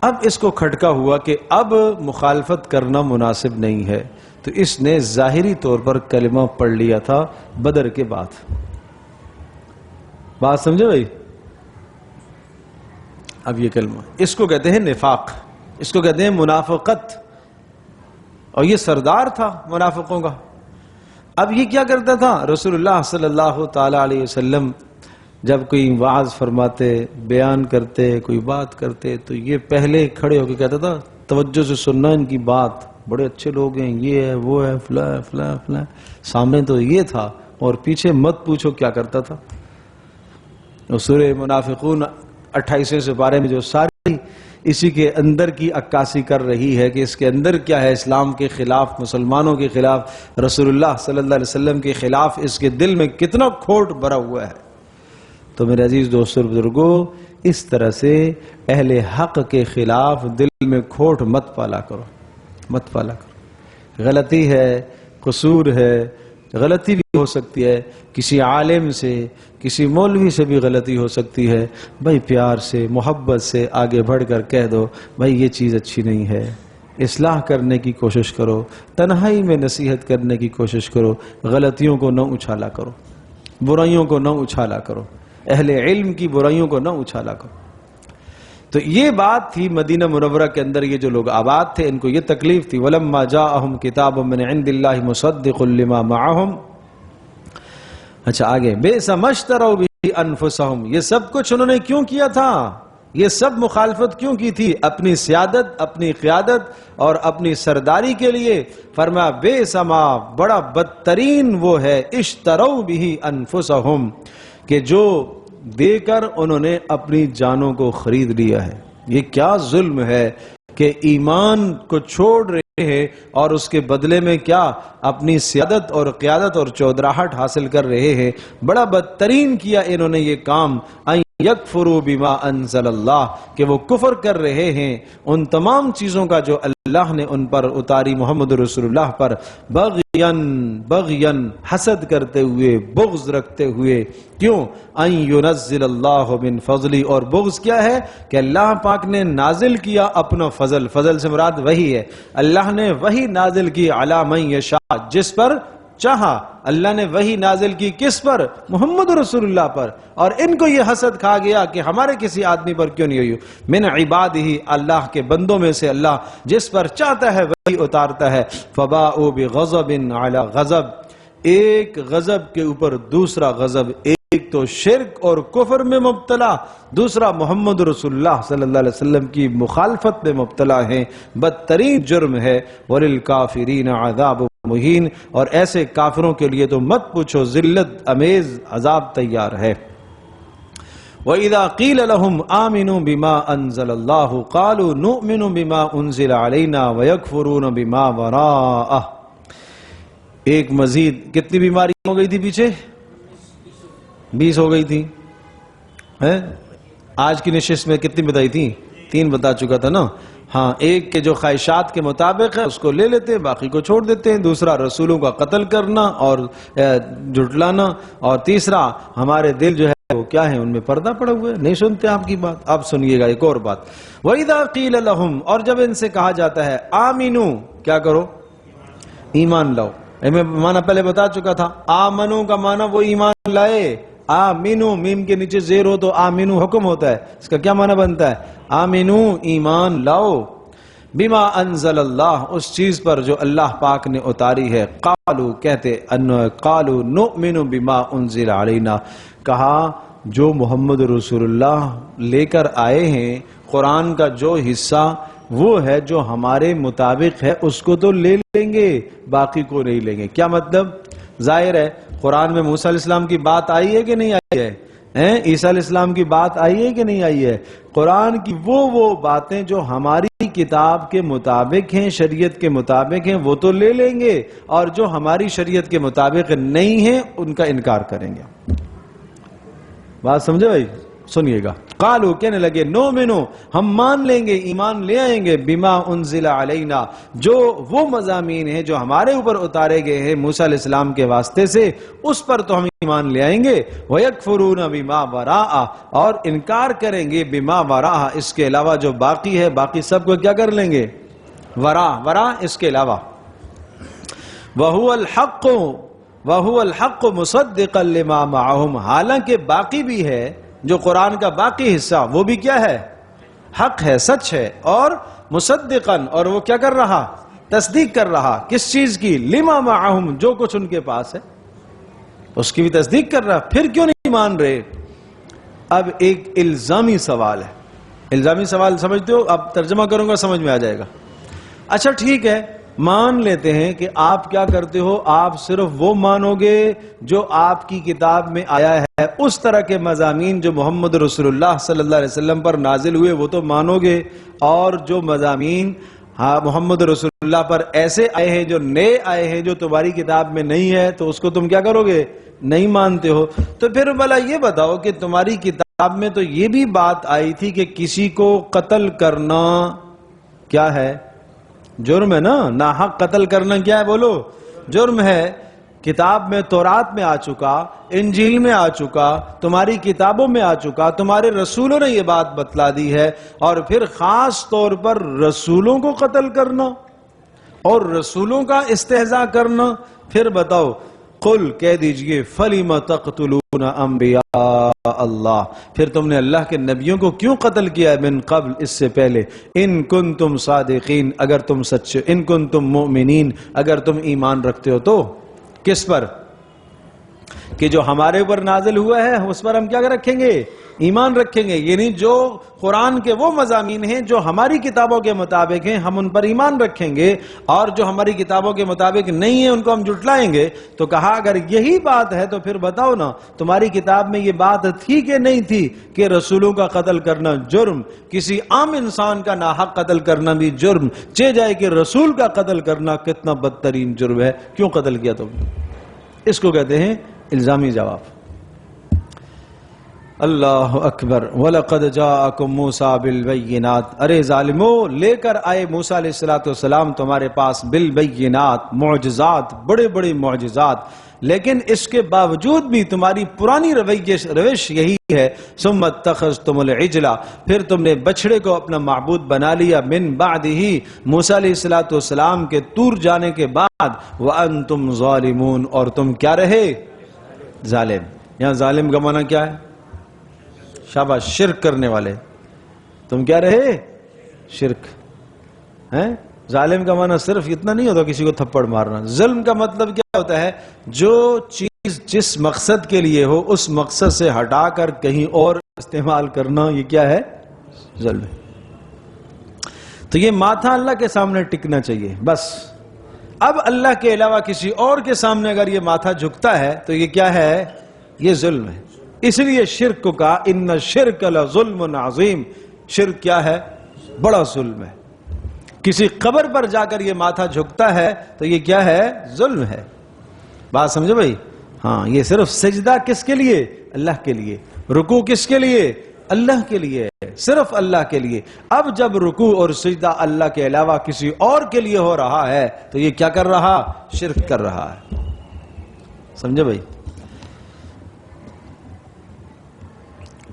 اب اس کو کھٹکا ہوا کہ اب مخالفت کرنا مناسب نہیں ہے، تو اس نے ظاہری طور پر کلمہ پڑھ لیا تھا بدر کے بعد۔ بات سمجھے بھائی؟ اب یہ کلمہ، اس کو کہتے ہیں نفاق، اس کو کہتے ہیں منافقت، اور یہ سردار تھا منافقوں کا۔ اب یہ کیا کرتا تھا؟ رسول اللہ صلی اللہ تعالی علیہ وسلم جب کوئی وعظ فرماتے، بیان کرتے، کوئی بات کرتے، تو یہ پہلے کھڑے ہو کے کہتا تھا توجہ سے سننا ان کی بات، بڑے اچھے لوگ ہیں، یہ ہے وہ ہے فلاں فلاں فلاں، سامنے تو یہ تھا اور پیچھے مت پوچھو کیا کرتا تھا۔ سورہ منافقون 28 سپارے میں جو ساری اسی کے اندر کی عکاسی کر رہی ہے کہ اس کے اندر کیا ہے، اسلام کے خلاف، مسلمانوں کے خلاف، رسول اللہ صلی اللہ علیہ وسلم کے خلاف اس کے دل میں کتنا کھوٹ بھرا ہوا ہے۔ تو میرے عزیز دوستو بزرگوں، اس طرح سے اہل حق کے خلاف دل میں کھوٹ مت پالا کرو، مت پالا کرو۔ غلطی ہے، قصور ہے، غلطی بھی ہو سکتی ہے، کسی عالم سے، کسی مولوی سے بھی غلطی ہو سکتی ہے، بھائی پیار سے، محبت سے آگے بڑھ کر کہہ دو بھائی یہ چیز اچھی نہیں ہے، اصلاح کرنے کی کوشش کرو، تنہائی میں نصیحت کرنے کی کوشش کرو، غلطیوں کو نہ اچھالا کرو، برائیوں کو نہ اچھالا کرو، اہل علم کی برائیوں کو نہ اچھالا کرو۔ تو یہ بات تھی مدینہ منورہ کے اندر، یہ جو لوگ آباد تھے ان کو یہ تکلیف تھی۔ وَلَمَّا جَاءَهُمْ كِتَابٌ مِّنْ عِندِ اللَّهِ مُصَدِّقٌ لِّمَا مَعَهُمْ۔ اچھا آگے، بِئْسَ مَا اشْتَرَوْا بِهِ أَنفُسَهُمْ، یہ سب کچھ انہوں نے کیوں کیا تھا؟ یہ سب مخالفت کیوں کی تھی؟ اپنی سیادت، اپنی قیادت اور اپنی سرداری کے لیے۔ فرمایا بِئْسَ مَا، بڑا بدترین وہ ہے، اشتروا بِهِ أَنفُسَهُمْ، کہ جو دے کر انہوں نے اپنی جانوں کو خرید لیا ہے۔ یہ کیا ظلم ہے کہ ایمان کو چھوڑ رہے ہیں اور اس کے بدلے میں کیا اپنی سیادت اور قیادت اور چودراہٹ حاصل کر رہے ہیں۔ بڑا بدترین کیا انہوں نے یہ کام، ان یکفروا بما انزل اللہ، کہ وہ کفر کر رہے ہیں ان تمام چیزوں کا جو اللہ نے ان پر اتاری، محمد رسول اللہ پر، بغین حسد کرتے ہوئے، بغض رکھتے ہوئے۔ کیوں؟ ان ینزل اللہ من فضلی، اور بغض کیا ہے کہ اللہ پاک نے نازل کیا اپنا فضل، فضل سے مراد وحی ہے، اللہ نے وحی نازل کی علی من یشاء، جس پر چاہا۔ اللہ نے وحی نازل کی کس پر؟ محمد رسول اللہ پر، اور ان کو یہ حسد کھا گیا کہ ہمارے کسی آدمی پر کیوں نہیں ہوئی۔ من عبادہ، اللہ کے بندوں میں سے اللہ جس پر چاہتا ہے وہی اتارتا ہے۔ فباؤوا بغضب علی غضب، ایک غضب کے اوپر دوسرا غضب، ایک تو شرک اور کفر میں مبتلا، دوسرا محمد رسول اللہ صلی اللہ علیہ وسلم کی مخالفت میں مبتلا ہیں۔ بدترین جرم ہے۔ وللکافرین عذاب مہین، اور ایسے کافروں کے لیے تو مت پوچھو، ذلت امیز عذاب تیار ہے۔ وَإِذَا قِيلَ لَهُمْ آمِنُوا بِمَا أَنزَلَ اللَّهُ قَالُوا نُؤْمِنُ بِمَا أُنزِلَ عَلَيْنَا وَيَكْفُرُونَ بِمَا وَرَاءَهُ۔ ایک مزید کتنی بیماری ہو گئی تھی پیچھے؟ 20 ہو گئی تھی۔ آج کی نشست میں کتنی بتائی تھی؟ 3 بتا چکا تھا نا۔ ہاں، ایک کے جو خواہشات کے مطابق ہے اس کو لے لیتے ہیں، باقی کو چھوڑ دیتے ہیں۔ دوسرا رسولوں کا قتل کرنا اور جھٹلانا، اور تیسرا ہمارے دل جو ہے وہ کیا ہے، ان میں پردہ پڑا ہوا ہے، نہیں سنتے آپ کی بات۔ اب سنیے گا ایک اور بات، وَإِذَا قِيلَ لَهُمْ، اور جب ان سے کہا جاتا ہے آمینو، کیا کرو؟ ایمان لاؤ۔ میں معنی پہلے بتا چکا تھا، آمنو کا معنی وہ ایمان لائے، آمینو میم کے نیچے زیر ہو تو آمینو حکم ہوتا ہے، اس کا کیا معنی بنتا ہے؟ آمینو ایمان لاؤ، بما انزل اللہ، اس چیز پر جو اللہ پاک نے اتاری ہے۔ قالو کہتے، قالو نؤمن بما انزل علینا، کہا جو محمد رسول اللہ لے کر آئے ہیں، قرآن کا جو حصہ وہ ہے جو ہمارے مطابق ہے اس کو تو لے لیں گے، باقی کو نہیں لیں گے۔ کیا مطلب؟ ظاہر ہے قرآن میں موسیٰ علیہ السلام کی بات آئی ہے کہ نہیں آئی ہے؟ عیسیٰ علیہ السلام کی بات آئی ہے کہ نہیں آئی ہے؟ قرآن کی وہ باتیں جو ہماری کتاب کے مطابق ہیں، شریعت کے مطابق ہیں، وہ تو لے لیں گے، اور جو ہماری شریعت کے مطابق نہیں ہیں ان کا انکار کریں گے۔ بات سمجھے بھائی؟ سنیے گا۔ قالو کہنے لگے نؤمنو ہم مان لیں گے، ایمان لے آئیں گے، بما انزل علینا جو وہ مضامین ہیں جو ہمارے اوپر اتارے گئے ہیں موسیٰ علیہ السلام کے واسطے سے، اس پر تو ہم ایمان لے آئیں گے۔ وَيَكْفُرُونَ بِمَا وَرَاءَ اور انکار کریں گے بما وراء اس کے علاوہ جو باقی ہے، باقی سب کو کیا کر لیں گے؟ وراء اس کے علاوہ۔ وَهُوَ الْحَقُّ مُصَدِّقًا لِمَا مَعَهُمْ حالانکہ باقی بھی ہے جو قرآن کا باقی حصہ وہ بھی کیا ہے؟ حق ہے، سچ ہے، اور مصدقاً اور وہ کیا کر رہا؟ تصدیق کر رہا۔ کس چیز کی؟ لما معہم جو کچھ ان کے پاس ہے اس کی بھی تصدیق کر رہا۔ پھر کیوں نہیں مان رہے؟ اب ایک الزامی سوال ہے۔ الزامی سوال سمجھتے ہو؟ اب ترجمہ کروں گا سمجھ میں آ جائے گا۔ اچھا ٹھیک ہے، مان لیتے ہیں کہ آپ کیا کرتے ہو، آپ صرف وہ مانو گے جو آپ کی کتاب میں آیا ہے، اس طرح کے مضامین جو محمد رسول اللہ صلی اللہ علیہ وسلم پر نازل ہوئے وہ تو مانو گے، اور جو مضامین محمد رسول اللہ پر ایسے آئے ہیں جو نئے آئے ہیں جو تمہاری کتاب میں نہیں ہے تو اس کو تم کیا کرو گے؟ نہیں مانتے ہو۔ تو پھر بھلا یہ بتاؤ کہ تمہاری کتاب میں تو یہ بھی بات آئی تھی کہ کسی کو قتل کرنا کیا ہے؟ جرم ہے نا، ناحق قتل کرنا کیا ہے؟ بولو، جرم ہے۔ کتاب میں تورات میں آ چکا، انجیل میں آ چکا، تمہاری کتابوں میں آ چکا، تمہارے رسولوں نے یہ بات بتلا دی ہے، اور پھر خاص طور پر رسولوں کو قتل کرنا اور رسولوں کا استہزاء کرنا۔ پھر بتاؤ، قل کہہ دیجئے فَلِمَ تَقْتُلُونَ أَنبِيَاءَ اللہ، پھر تم نے اللہ کے نبیوں کو کیوں قتل کیا ہے؟ من قبل اس سے پہلے، ان کنتم صادقین اگر تم سچے، ان کنتم مؤمنین اگر تم ایمان رکھتے ہو تو۔ کس پر؟ کہ جو ہمارے اوپر نازل ہوا ہے اس پر ہم کیا رکھیں گے؟ ایمان رکھیں گے، یعنی جو قرآن کے وہ مضامین ہیں جو ہماری کتابوں کے مطابق ہیں ہم ان پر ایمان رکھیں گے، اور جو ہماری کتابوں کے مطابق نہیں ہیں ان کو ہم جھٹلائیں گے۔ تو کہا اگر یہی بات ہے تو پھر بتاؤ نا تمہاری کتاب میں یہ بات تھی کہ نہیں تھی کہ رسولوں کا قتل کرنا جرم، کسی عام انسان کا ناحق قتل کرنا بھی جرم، چہ جائے کہ رسول کا قتل کرنا کتنا بدترین جرم ہے، کیوں قتل کیا تم نے؟ اس کو کہتے ہیں الزامی جواب۔ اللہ اکبر۔ وَلَقَدْ جَاءَكُمْ مُوسَىٰ بِالْبَيِّنَاتِ ارے ظالمو، لے کر آئے موسیٰ علیہ السلام تمہارے پاس بالبینات، معجزات، بڑے بڑے معجزات، لیکن اس کے باوجود بھی تمہاری پرانی روش یہی ہے۔ ثُمَّ اتَّخَذْتُمُ الْعِجْلَ پھر تم نے بچڑے کو اپنا معبود بنا لیا، من بعدہ موسیٰ علیہ السلام کے طور جانے کے بعد، وَأَنْتُمْ ظَالِمُونَ اور تم کیا رہے؟ ظالم۔ یہاں ظالم کا معنی کیا ہے؟ شاباش، شرک کرنے والے۔ تم کیا رہے؟ شرک ہیں۔ ظالم کا معنی صرف اتنا نہیں ہوتا کسی کو تھپڑ مارنا۔ ظلم کا مطلب کیا ہوتا ہے؟ جو چیز جس مقصد کے لیے ہو اس مقصد سے ہٹا کر کہیں اور استعمال کرنا، یہ کیا ہے؟ ظلم ہے۔ تو یہ ماتھا اللہ کے سامنے ٹکنا چاہیے بس۔ اب اللہ کے علاوہ کسی اور کے سامنے اگر یہ ماتھا جھکتا ہے تو یہ کیا ہے؟ یہ ظلم ہے۔ اس لیے شرک کو کہا ان الشرک لظلم عظیم، شرک کیا ہے؟ بڑا ظلم ہے۔ کسی قبر پر جا کر یہ ماتھا جھکتا ہے تو یہ کیا ہے؟ ظلم ہے۔ بات سمجھے بھائی؟ ہاں، یہ صرف سجدہ کس کے لیے؟ اللہ کے لیے۔ رکوع کس کے لیے؟ اللہ کے لیے، صرف اللہ کے لیے۔ اب جب رکوع اور سجدہ اللہ کے علاوہ کسی اور کے لیے ہو رہا ہے تو یہ کیا کر رہا؟ شرک کر رہا ہے۔ سمجھے بھائی؟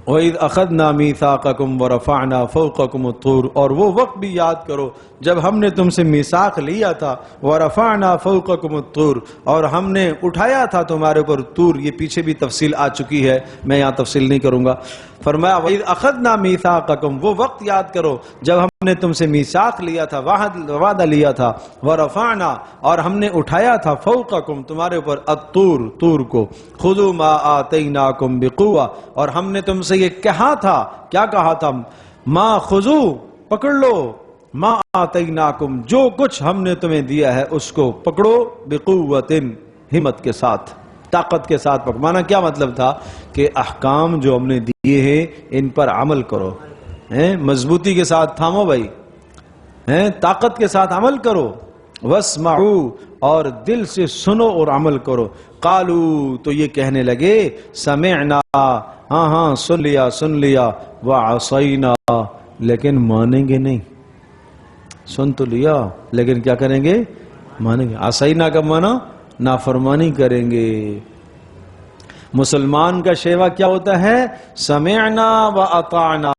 وَإِذْ أَخَذْنَا مِيثَاقَكُمْ وَرَفَعْنَا فَوْقَكُمُ الطُّورَ اور وہ وقت بھی یاد کرو جب ہم نے تم سے میثاق لیا تھا، وَرَفَعْنَا فَوْقَكُمُ الطُّورَ اور ہم نے اٹھایا تھا تمہارے اوپر طور۔ یہ پیچھے بھی تفصیل آ چکی ہے، میں یہاں تفصیل نہیں کروں گا۔ فرمایا وَإِذْ أَخَذْنَا مِيثَاقَكُمْ وہ وقت یاد کرو جب ہم نے تم سے میثاق لیا تھا، وعدہ لیا تھا، وَرَفَعْنَا اور ہم نے اٹھایا تھا، فَوْقَكُمْ تمہارے اوپر الطور، طور کو، خُذُوا مَا آتَيْنَاكُمْ بِقُوَّةٍ اور ہم نے تم سے یہ کہا تھا، کیا کہا تھا؟ ما خذو پکڑ لو، ما آتیناکم، جو کچھ ہم نے تمہیں دیا ہے اس کو پکڑو، بقوت، ہمت کے ساتھ، طاقت کے ساتھ پکڑو۔ مانا کیا مطلب تھا کہ احکام جو ہم نے دیے ہیں ان پر عمل کرو، مضبوطی کے ساتھ تھامو بھائی، طاقت کے ساتھ عمل کرو، واسمعوا، اور دل سے سنو اور عمل کرو۔ قالوا، تو یہ کہنے لگے، سمعنا، ہاں سن لیا، وعصینا، لیکن مانیں گے نہیں۔ سن تو لیا لیکن کیا کریں گے؟ مانیں گے۔ عصینا کا معنی نافرمانی کریں گے۔ مسلمان کا شیوا کیا ہوتا ہے؟ سمعنا واطعنا،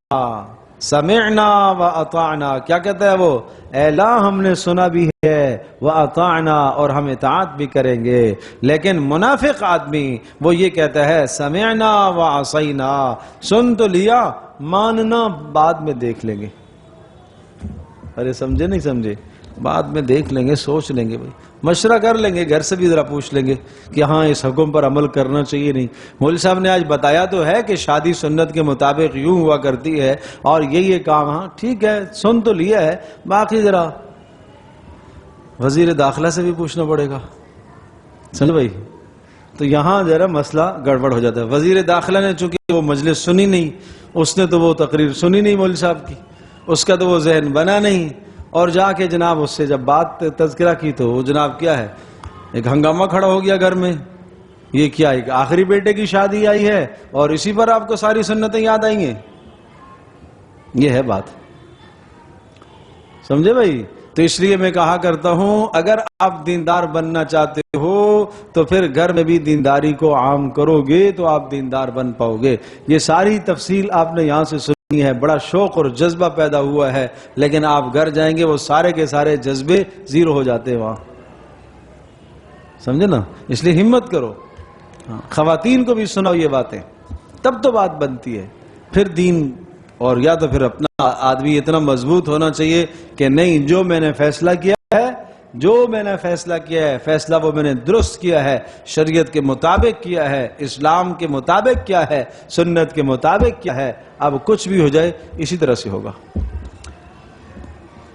سمعنا واطعنا، کیا کہتا ہے وہ؟ اے اللہ ہم نے سنا بھی ہے، واطعنا، اور ہم اطاعت بھی کریں گے۔ لیکن منافق آدمی وہ یہ کہتا ہے سمعنا وعصینا، سن تو لیا، ماننا بعد میں دیکھ لیں گے۔ ارے سمجھے نہیں سمجھے؟ بعد میں دیکھ لیں گے، سوچ لیں گے، بھائی مشورہ کر لیں گے، گھر سے بھی ذرا پوچھ لیں گے کہ ہاں اس حکم پر عمل کرنا چاہیے نہیں۔ مولوی صاحب نے آج بتایا تو ہے کہ شادی سنت کے مطابق یوں ہوا کرتی ہے اور یہ کام، ہاں ٹھیک ہے سن تو لیا ہے، باقی ذرا وزیر داخلہ سے بھی پوچھنا پڑے گا، سمجھ بھائی؟ تو یہاں ذرا مسئلہ گڑبڑ ہو جاتا ہے۔ وزیر داخلہ نے چونکہ وہ مجلس سنی نہیں، اس نے تو وہ تقریر سنی نہیں مولوی صاحب کی، اس کا تو وہ ذہن بنا نہیں، اور جا کے جناب اس سے جب بات تذکرہ کی تو وہ جناب کیا ہے، ایک ہنگامہ کھڑا ہو گیا گھر میں۔ یہ کیا، ایک آخری بیٹے کی شادی آئی ہے اور اسی پر آپ کو ساری سنتیں یاد آئیں گے؟ یہ ہے بات، سمجھے بھائی؟ تو اس لیے میں کہا کرتا ہوں اگر آپ دیندار بننا چاہتے ہو تو پھر گھر میں بھی دینداری کو عام کرو گے تو آپ دیندار بن پاؤ گے۔ یہ ساری تفصیل آپ نے یہاں سے سنی ہے، بڑا شوق اور جذبہ پیدا ہوا ہے، لیکن آپ گھر جائیں گے وہ سارے کے سارے جذبے زیرو ہو جاتے ہیں وہاں، سمجھے نا؟ اس لیے ہمت کرو، خواتین کو بھی سناؤ یہ باتیں، تب تو بات بنتی ہے۔ پھر دین، اور یا تو پھر اپنا آدمی اتنا مضبوط ہونا چاہیے کہ نہیں، جو میں نے فیصلہ کیا ہے، فیصلہ وہ میں نے درست کیا ہے، شریعت کے مطابق کیا ہے، اسلام کے مطابق کیا ہے، سنت کے مطابق کیا ہے، اب کچھ بھی ہو جائے اسی طرح سے ہوگا۔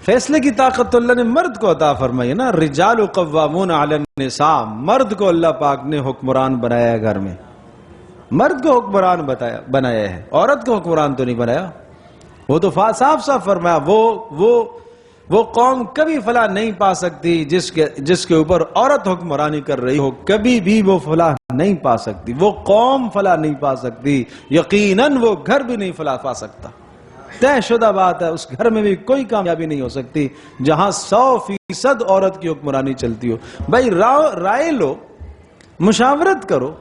فیصلے کی طاقت تو اللہ نے مرد کو عطا فرمائی ہے نا، الرجال قوامون علی النساء، مرد کو اللہ پاک نے حکمران بنایا ہے گھر میں، مرد کو حکمران بنایا ہے، عورت کو حکمران تو نہیں بنایا۔ وہ تو صاف فرمایا، وہ قوم کبھی فلاح نہیں پا سکتی جس کے اوپر عورت حکمرانی کر رہی ہو، کبھی بھی وہ فلاح نہیں پا سکتی، وہ قوم فلاح نہیں پا سکتی، یقیناً وہ گھر بھی نہیں فلاح پا سکتا۔ طے شدہ بات ہے، اس گھر میں بھی کوئی کامیابی نہیں ہو سکتی جہاں 100% عورت کی حکمرانی چلتی ہو۔ بھائی رائے لو، مشاورت کرو،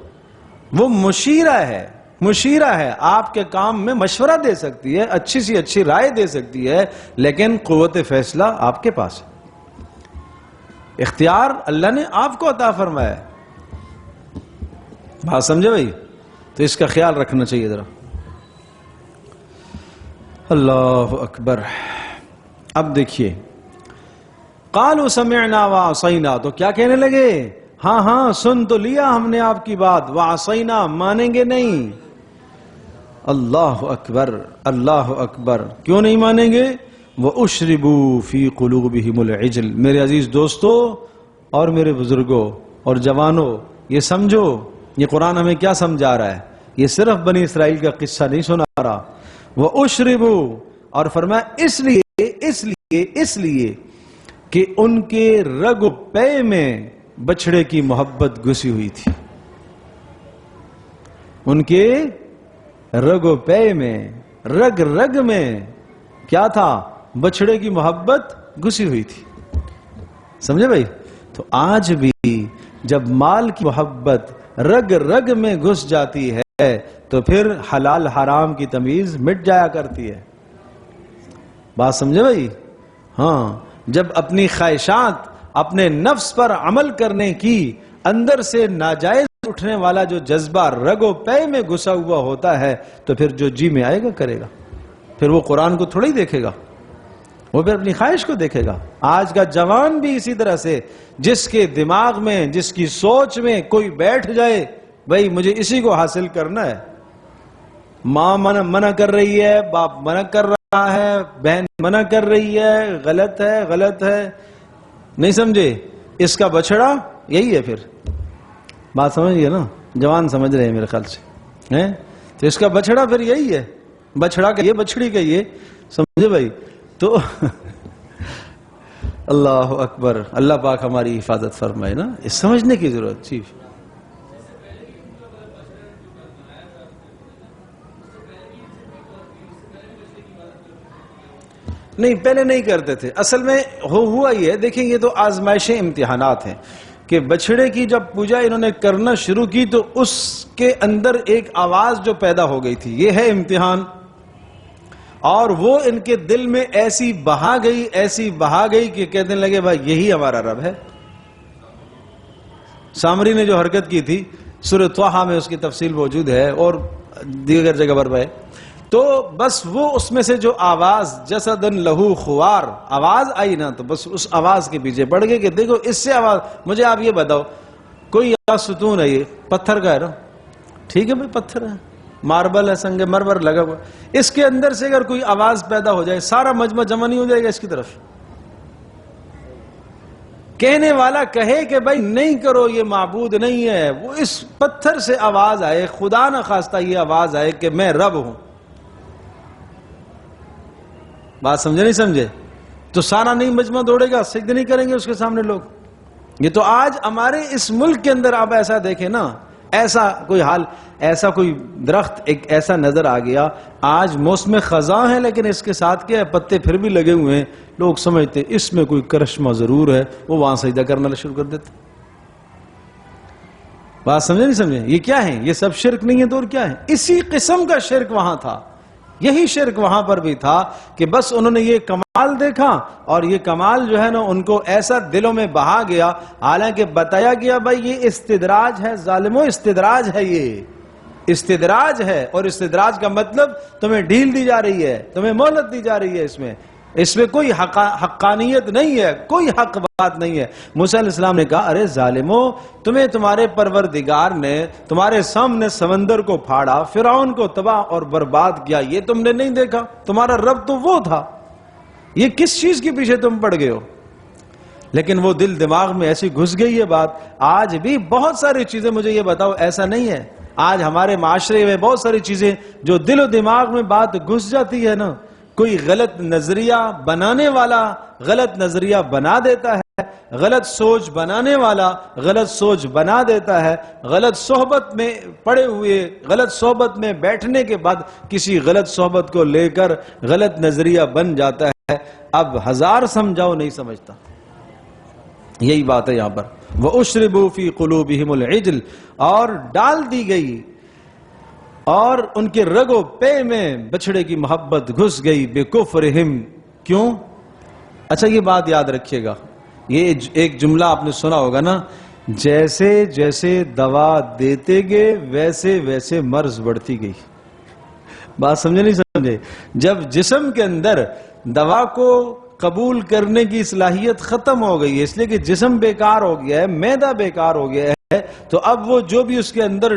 وہ مشیرہ ہے، آپ کے کام میں مشورہ دے سکتی ہے، اچھی سی اچھی رائے دے سکتی ہے، لیکن قوت فیصلہ آپ کے پاس ہے، اختیار اللہ نے آپ کو عطا فرمایا ہے۔ بات سمجھے بھائی؟ تو اس کا خیال رکھنا چاہیے ذرا۔ اللہ اکبر۔ اب دیکھیے، قالوا سمعنا وعصینا، تو کیا کہنے لگے؟ ہاں سن تو لیا ہم نے آپ کی بات، وعصینا، مانیں گے نہیں۔ اللہ اکبر، اللہ اکبر، کیوں نہیں مانیں گے؟ وَأُشْرِبُوا فِي قُلُوبِهِمُ الْعِجْلَ۔ میرے عزیز دوستو اور میرے بزرگوں اور جوانوں، یہ سمجھو یہ قرآن ہمیں کیا سمجھا رہا ہے، یہ صرف بنی اسرائیل کا قصہ نہیں سنا رہا۔ وَأُشْرِبُوا، اور فرمایا اس لیے کہ ان کے رگ و پے میں بچڑے کی محبت گھسی ہوئی تھی، ان کے رگ و پے میں، رگ میں کیا تھا؟ بچڑے کی محبت گھسی ہوئی تھی، سمجھے بھائی؟ تو آج بھی جب مال کی محبت رگ میں گھس جاتی ہے تو پھر حلال حرام کی تمیز مٹ جایا کرتی ہے۔ بات سمجھے بھائی؟ ہاں، جب اپنی خواہشات، اپنے نفس پر عمل کرنے کی اندر سے ناجائز اٹھنے والا جو جذبہ رگ و پے میں گھسا ہوا ہوتا ہے تو پھر جو جی میں آئے گا کرے گا، پھر وہ قرآن کو تھوڑا ہی دیکھے گا، وہ پھر اپنی خواہش کو دیکھے گا۔ آج کا جوان بھی اسی طرح سے، جس کے دماغ میں، جس کی سوچ میں کوئی بیٹھ جائے بھائی مجھے اسی کو حاصل کرنا ہے، ماں منع کر رہی ہے، باپ منع کر رہا رہا ہے، بہن منع کر رہی ہے، غلط ہے غلط ہے، نہیں سمجھے؟ اس کا بچڑا یہی ہے. پھر بات سمجھ گئے نا؟ جوان سمجھ رہے ہیں میرے خیال سے. تو اس کا بچڑا پھر یہی ہے، بچڑا کا یہ، بچڑی کا یہ، سمجھے بھائی؟ تو اللہ اکبر، اللہ پاک ہماری حفاظت فرمائے نا. اس سمجھنے کی ضرورت تھی. نہیں، پہلے نہیں کرتے تھے. اصل میں ہوا یہ ہے، دیکھیں یہ تو آزمائشیں، امتحانات ہیں کہ بچڑے کی جب پوجا انہوں نے کرنا شروع کی تو اس کے اندر ایک آواز جو پیدا ہو گئی تھی، یہ ہے امتحان. اور وہ ان کے دل میں ایسی بہا گئی کہ کہنے لگے بھائی یہی ہمارا رب ہے. سامری نے جو حرکت کی تھی سورہ طٰہٰ میں اس کی تفصیل موجود ہے اور دیگر جگہ پر ہے. تو بس وہ اس میں سے جو آواز جسدن لہو خوار آواز آئی نا، تو بس اس آواز کے پیچھے پڑ گئے کہ دیکھو اس سے آواز. مجھے آپ یہ بتاؤ، کوئی ستون ہے، یہ پتھر کا ہے نا، ٹھیک ہے بھائی پتھر ہے، ماربل ہے، سنگ مرمر لگا ہوا، اس کے اندر سے اگر کوئی آواز پیدا ہو جائے سارا مجمع جمع نہیں ہو جائے گا اس کی طرف؟ کہنے والا کہے کہ بھائی نہیں کرو، یہ معبود نہیں ہے، وہ اس پتھر سے آواز آئے، خدا نہ خواستہ یہ آواز آئے کہ میں رب ہوں. بات سمجھے نہیں سمجھے؟ تو سارا نہیں مجمع دوڑے گا، سجدہ نہیں کریں گے اس کے سامنے لوگ. یہ تو آج ہمارے اس ملک کے اندر آپ ایسا دیکھیں نا، ایسا کوئی حال، ایسا کوئی درخت ایک ایسا نظر آ گیا، آج موسم خزاں ہے لیکن اس کے ساتھ کیا ہے، پتے پھر بھی لگے ہوئے ہیں. لوگ سمجھتے اس میں کوئی کرشمہ ضرور ہے، وہ وہاں سجدہ کرنا شروع کر دیتے. بات سمجھے نہیں سمجھے؟ یہ کیا ہے؟ یہ سب شرک نہیں ہے تو اور کیا ہے؟ اسی قسم کا شرک وہاں تھا، یہی شرک وہاں پر بھی تھا کہ بس انہوں نے یہ کمال دیکھا اور یہ کمال جو ہے نا ان کو ایسا دلوں میں بہا گیا. حالانکہ بتایا گیا بھائی یہ استدراج ہے، ظالموں استدراج ہے، یہ استدراج ہے. اور استدراج کا مطلب تمہیں ڈھیل دی جا رہی ہے، تمہیں مہلت دی جا رہی ہے. اس میں کوئی حقانیت نہیں ہے، کوئی حق بات نہیں ہے. موسیٰ علیہ السلام نے کہا ارے ظالموں، تمہیں تمہارے پروردگار نے تمہارے سامنے سمندر کو پھاڑا، فرعون کو تباہ اور برباد کیا، یہ تم نے نہیں دیکھا؟ تمہارا رب تو وہ تھا، یہ کس چیز کے پیچھے تم پڑ گئے ہو؟ لیکن وہ دل دماغ میں ایسی گھس گئی یہ بات. آج بھی بہت ساری چیزیں، مجھے یہ بتاؤ ایسا نہیں ہے آج ہمارے معاشرے میں بہت ساری چیزیں جو دل و دماغ میں بات گھس جاتی ہے نا، کوئی غلط نظریہ بنانے والا غلط نظریہ بنا دیتا ہے، غلط سوچ بنانے والا غلط سوچ بنا دیتا ہے، غلط صحبت میں پڑے ہوئے، غلط صحبت میں بیٹھنے کے بعد کسی غلط صحبت کو لے کر غلط نظریہ بن جاتا ہے. اب ہزار سمجھاؤ نہیں سمجھتا. یہی بات ہے یہاں پر. وَأُشْرِبُوا فِي قُلُوبِهِمُ الْعِجْلَ، اور ڈال دی گئی اور ان کے رگو پے میں بچڑے کی محبت گھس گئی. بِكُفْرِهِمْ، کیوں؟ اچھا یہ بات یاد رکھیے گا، یہ ایک جملہ آپ نے سنا ہوگا نا، جیسے جیسے دوا دیتے گئے ویسے ویسے مرض بڑھتی گئی. بات سمجھے نہیں سمجھے؟ جب جسم کے اندر دوا کو قبول کرنے کی صلاحیت ختم ہو گئی ہے، اس لیے کہ جسم بیکار ہو گیا ہے، معدہ بیکار ہو گیا ہے، تو اب وہ جو بھی اس کے اندر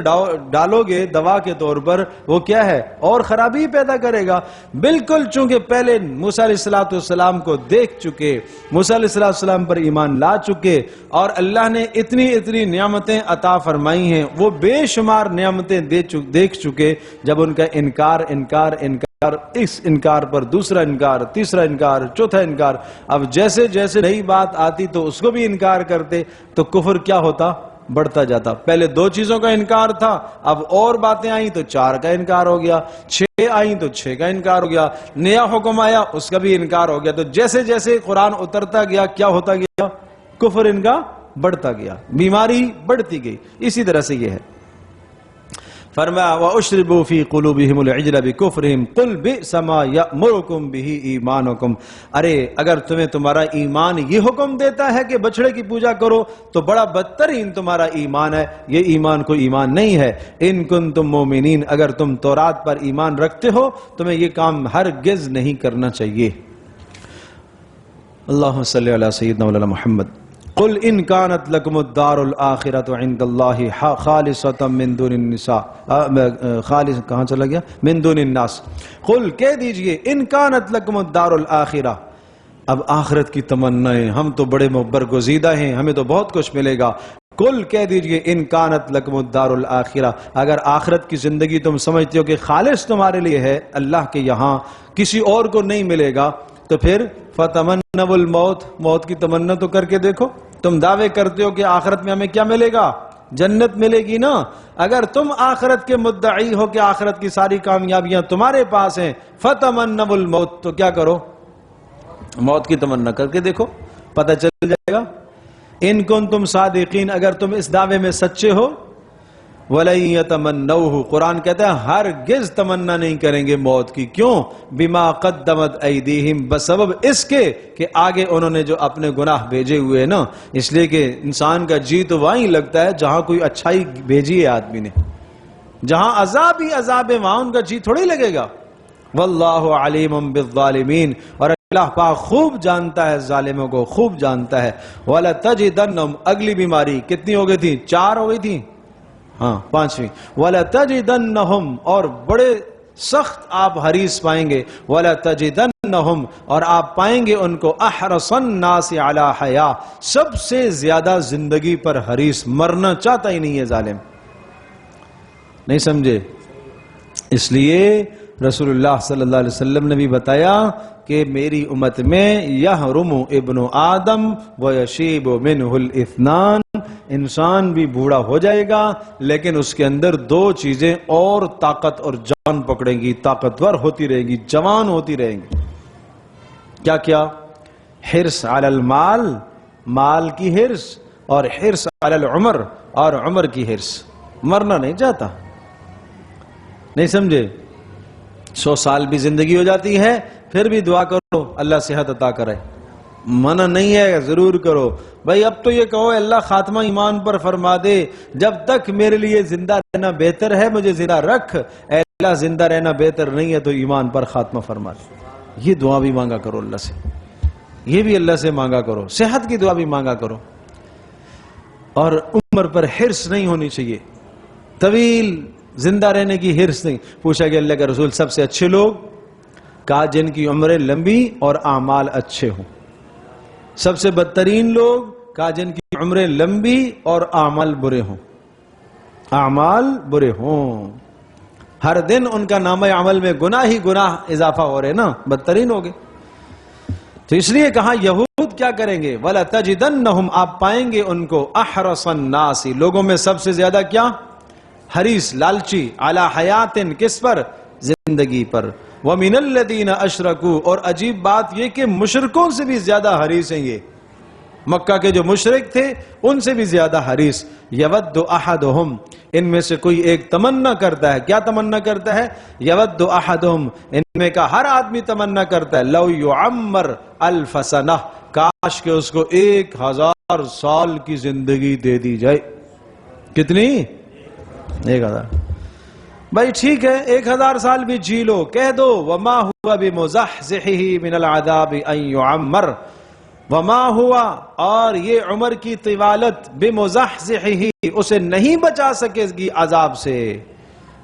ڈالو گے دوا کے طور پر، وہ کیا ہے؟ اور خرابی پیدا کرے گا. بالکل چونکہ پہلے موسیٰ علیہ السلام کو دیکھ چکے، موسیٰ علیہ السلام پر ایمان لا چکے، اور اللہ نے اتنی نعمتیں عطا فرمائی ہیں، وہ بے شمار نعمتیں دیکھ چکے. جب ان کا انکار اس انکار پر دوسرا انکار، تیسرا انکار، چوتھا انکار، اب جیسے جیسے نئی بات آتی تو اس کو بھی انکار کرتے، تو کفر کیا ہوتا؟ بڑھتا جاتا. پہلے 2 چیزوں کا انکار تھا، اب اور باتیں آئیں تو 4 کا انکار ہو گیا، 6 آئیں تو 6 کا انکار ہو گیا، نیا حکم آیا اس کا بھی انکار ہو گیا. تو جیسے جیسے قرآن اترتا گیا کیا ہوتا گیا؟ کفر ان کا بڑھتا گیا، بیماری بڑھتی گئی. اسی طرح سے یہ ہے. فرمایا وَأُشْرِبُوا فِي قُلُوبِهِمُ الْعِجْلَ بِكُفْرِهِمْ قُلْ بِئْسَ مَا يَأْمُرُكُمْ بِهِ إِيمَانُكُمْ. ارے اگر تمہیں تمہارا ایمان یہ حکم دیتا ہے کہ بچڑے کی پوجا کرو تو بڑا بدترین تمہارا ایمان ہے. یہ ایمان کوئی ایمان نہیں ہے. ان کنتم مومنین، اگر تم تورات پر ایمان رکھتے ہو تمہیں یہ کام ہرگز نہیں کرنا چاہیے. اللہم صلی علی سیدنا مولانا محمد. قل ان كانت لكم الدار الآخرة عند الله خالصة من دون النساء خالص کہاں چلا گیا من دون الناس قل کہہ دیجئے ان كانت لكم الدار الآخرة اب آخرت کی تمنائیں ہم تو بڑے برگزیدہ ہیں ہمیں تو بہت کچھ ملے گا کل کہہ دیجئے ان کانت لکم الدار الآخرہ اگر آخرت کی زندگی تم سمجھتے ہو کہ خالص تمہارے لیے ہے اللہ کے یہاں کسی اور کو نہیں ملے گا تو پھر فتمنوا الموت موت کی تمنا تو کر کے دیکھو تم دعوے کرتے ہو کہ آخرت میں ہمیں کیا ملے گا جنت ملے گی نا اگر تم آخرت کے مدعی ہو کہ آخرت کی ساری کامیابیاں تمہارے پاس ہیں فتمنوا الموت تو کیا کرو موت کی تمنا کر کے دیکھو پتہ چل جائے گا ان کنتم صادقین اگر تم اس دعوے میں سچے ہو وَلَن يَتَمَنَّوْهُ قرآن کہتا ہے ہرگز تمنا نہیں کریں گے موت کی کیوں بما قدمت ایدیہم بسبب اس کے کہ آگے انہوں نے جو اپنے گناہ بھیجے ہوئے ہیں نا اس لیے کہ انسان کا جی تو وہیں لگتا ہے جہاں کوئی اچھائی بھیجی ہے آدمی نے جہاں عذاب ہی عذاب ہے وہاں ان کا جی تھوڑی لگے گا واللہ علیم بالظالمین اور اللہ پاک خوب جانتا ہے ظالموں کو خوب جانتا ہے وَلَتَجِدَنَّهُمْ اگلی بیماری کتنی ہو گئی تھی 4 ہو گئی تھی ہاں 5ویں وَلَتَجِدَنَّهُمْ اور بڑے سخت آپ حریص پائیں گے وَلَتَجِدَنَّهُمْ اور آپ پائیں گے ان کو احرص الناس علی حیاء سب سے زیادہ زندگی پر حریص مرنا چاہتا ہی نہیں ہے ظالم نہیں سمجھے اس لیے رسول اللہ صلی اللہ علیہ وسلم نے بھی بتایا کہ میری امت میں یحرم ابن آدم ویشیب منہ الاثنان انسان بھی بوڑھا ہو جائے گا لیکن اس کے اندر 2 چیزیں اور طاقت اور جان پکڑیں گی طاقتور ہوتی رہے گی جوان ہوتی رہیں گی کیا کیا حرص علی المال مال کی حرص اور حرص علی العمر اور عمر کی حرص مرنا نہیں چاہتا نہیں سمجھے 100 سال بھی زندگی ہو جاتی ہے پھر بھی دعا کرو اللہ صحت عطا کرے منع نہیں ہے ضرور کرو بھائی اب تو یہ کہو اللہ خاتمہ ایمان پر فرما دے جب تک میرے لیے زندہ رہنا بہتر ہے مجھے زندہ رکھ اے اللہ زندہ رہنا بہتر نہیں ہے تو ایمان پر خاتمہ فرما دے یہ دعا بھی مانگا کرو اللہ سے یہ بھی اللہ سے مانگا کرو صحت کی دعا بھی مانگا کرو اور عمر پر حرص نہیں ہونی چاہیے طویل زندہ رہنے کی حرص نہیں پوچھا کہ اللہ کا رسول سب سے اچھے لوگ کہا جن کی عمریں لمبی اور اعمال اچھے ہوں سب سے بدترین لوگ کہا جن کی عمریں لمبی اور اعمال برے ہوں اعمال برے ہوں ہر دن ان کا نامہ عمل میں گناہ ہی گناہ اضافہ ہو رہے نا بدترین ہو گئے تو اس لیے کہا یہود کیا کریں گے وَلَتَجِدَنَّهُمْ آپ پائیں گے ان کو احرص الناس لوگوں میں سب سے زیادہ کیا حریص لالچی علی حیات کس پر زندگی پر وَمِنَ الَّذِينَ أَشْرَكُوا اور عجیب بات یہ کہ مشرکوں سے بھی زیادہ حریص ہیں یہ مکہ کے جو مشرک تھے ان سے بھی زیادہ حریص یود احدہم ان میں سے کوئی ایک تمنا کرتا ہے کیا تمنا کرتا ہے یود احدہم ان میں کا ہر آدمی تمنا کرتا ہے لو یعمر الف سنہ کاش کہ اس کو 1000 سال کی زندگی دے دی جائے کتنی 1000 بھائی ٹھیک ہے 1000 سال بھی جی لو کہہ دو وما ہوا بمزحزحہ من العذاب ان یعمر وما ہوا اور یہ عمر کی طوالت بمزحزحہ اسے نہیں بچا سکے گی عذاب سے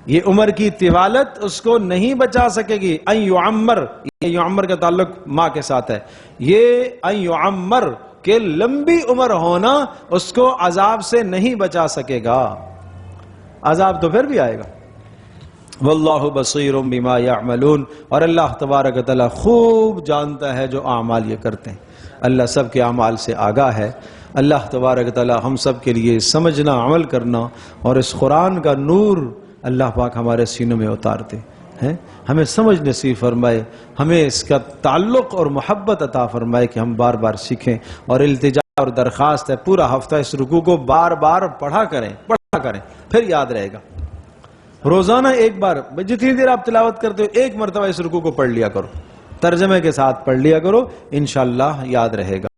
یہ عمر کی طوالت اس کو نہیں بچا سکے گی ان یعمر یہ یعمر کا تعلق ماں کے ساتھ ہے یہ ان یعمر کہ لمبی عمر ہونا اس کو عذاب سے نہیں بچا سکے گا عذاب تو پھر بھی آئے گا واللہ بصیر بما یعملون اور اللہ تبارک و تعالی خوب جانتا ہے جو اعمال یہ کرتے ہیں اللہ سب کے اعمال سے آگاہ ہے اللہ تبارک و تعالی ہم سب کے لیے سمجھنا عمل کرنا اور اس قرآن کا نور اللہ پاک ہمارے سینوں میں اتارتے ہیں ہمیں سمجھ نصیب فرمائے ہمیں اس کا تعلق اور محبت عطا فرمائے کہ ہم بار بار سیکھیں اور التجا اور درخواست ہے پورا ہفتہ اس رکوع کو بار بار پڑھا کریں پھر یاد رہے گا روزانہ ایک بار جتنی دیر آپ تلاوت کرتے ہو 1 مرتبہ اس رکوع کو پڑھ لیا کرو ترجمے کے ساتھ پڑھ لیا کرو انشاءاللہ یاد رہے گا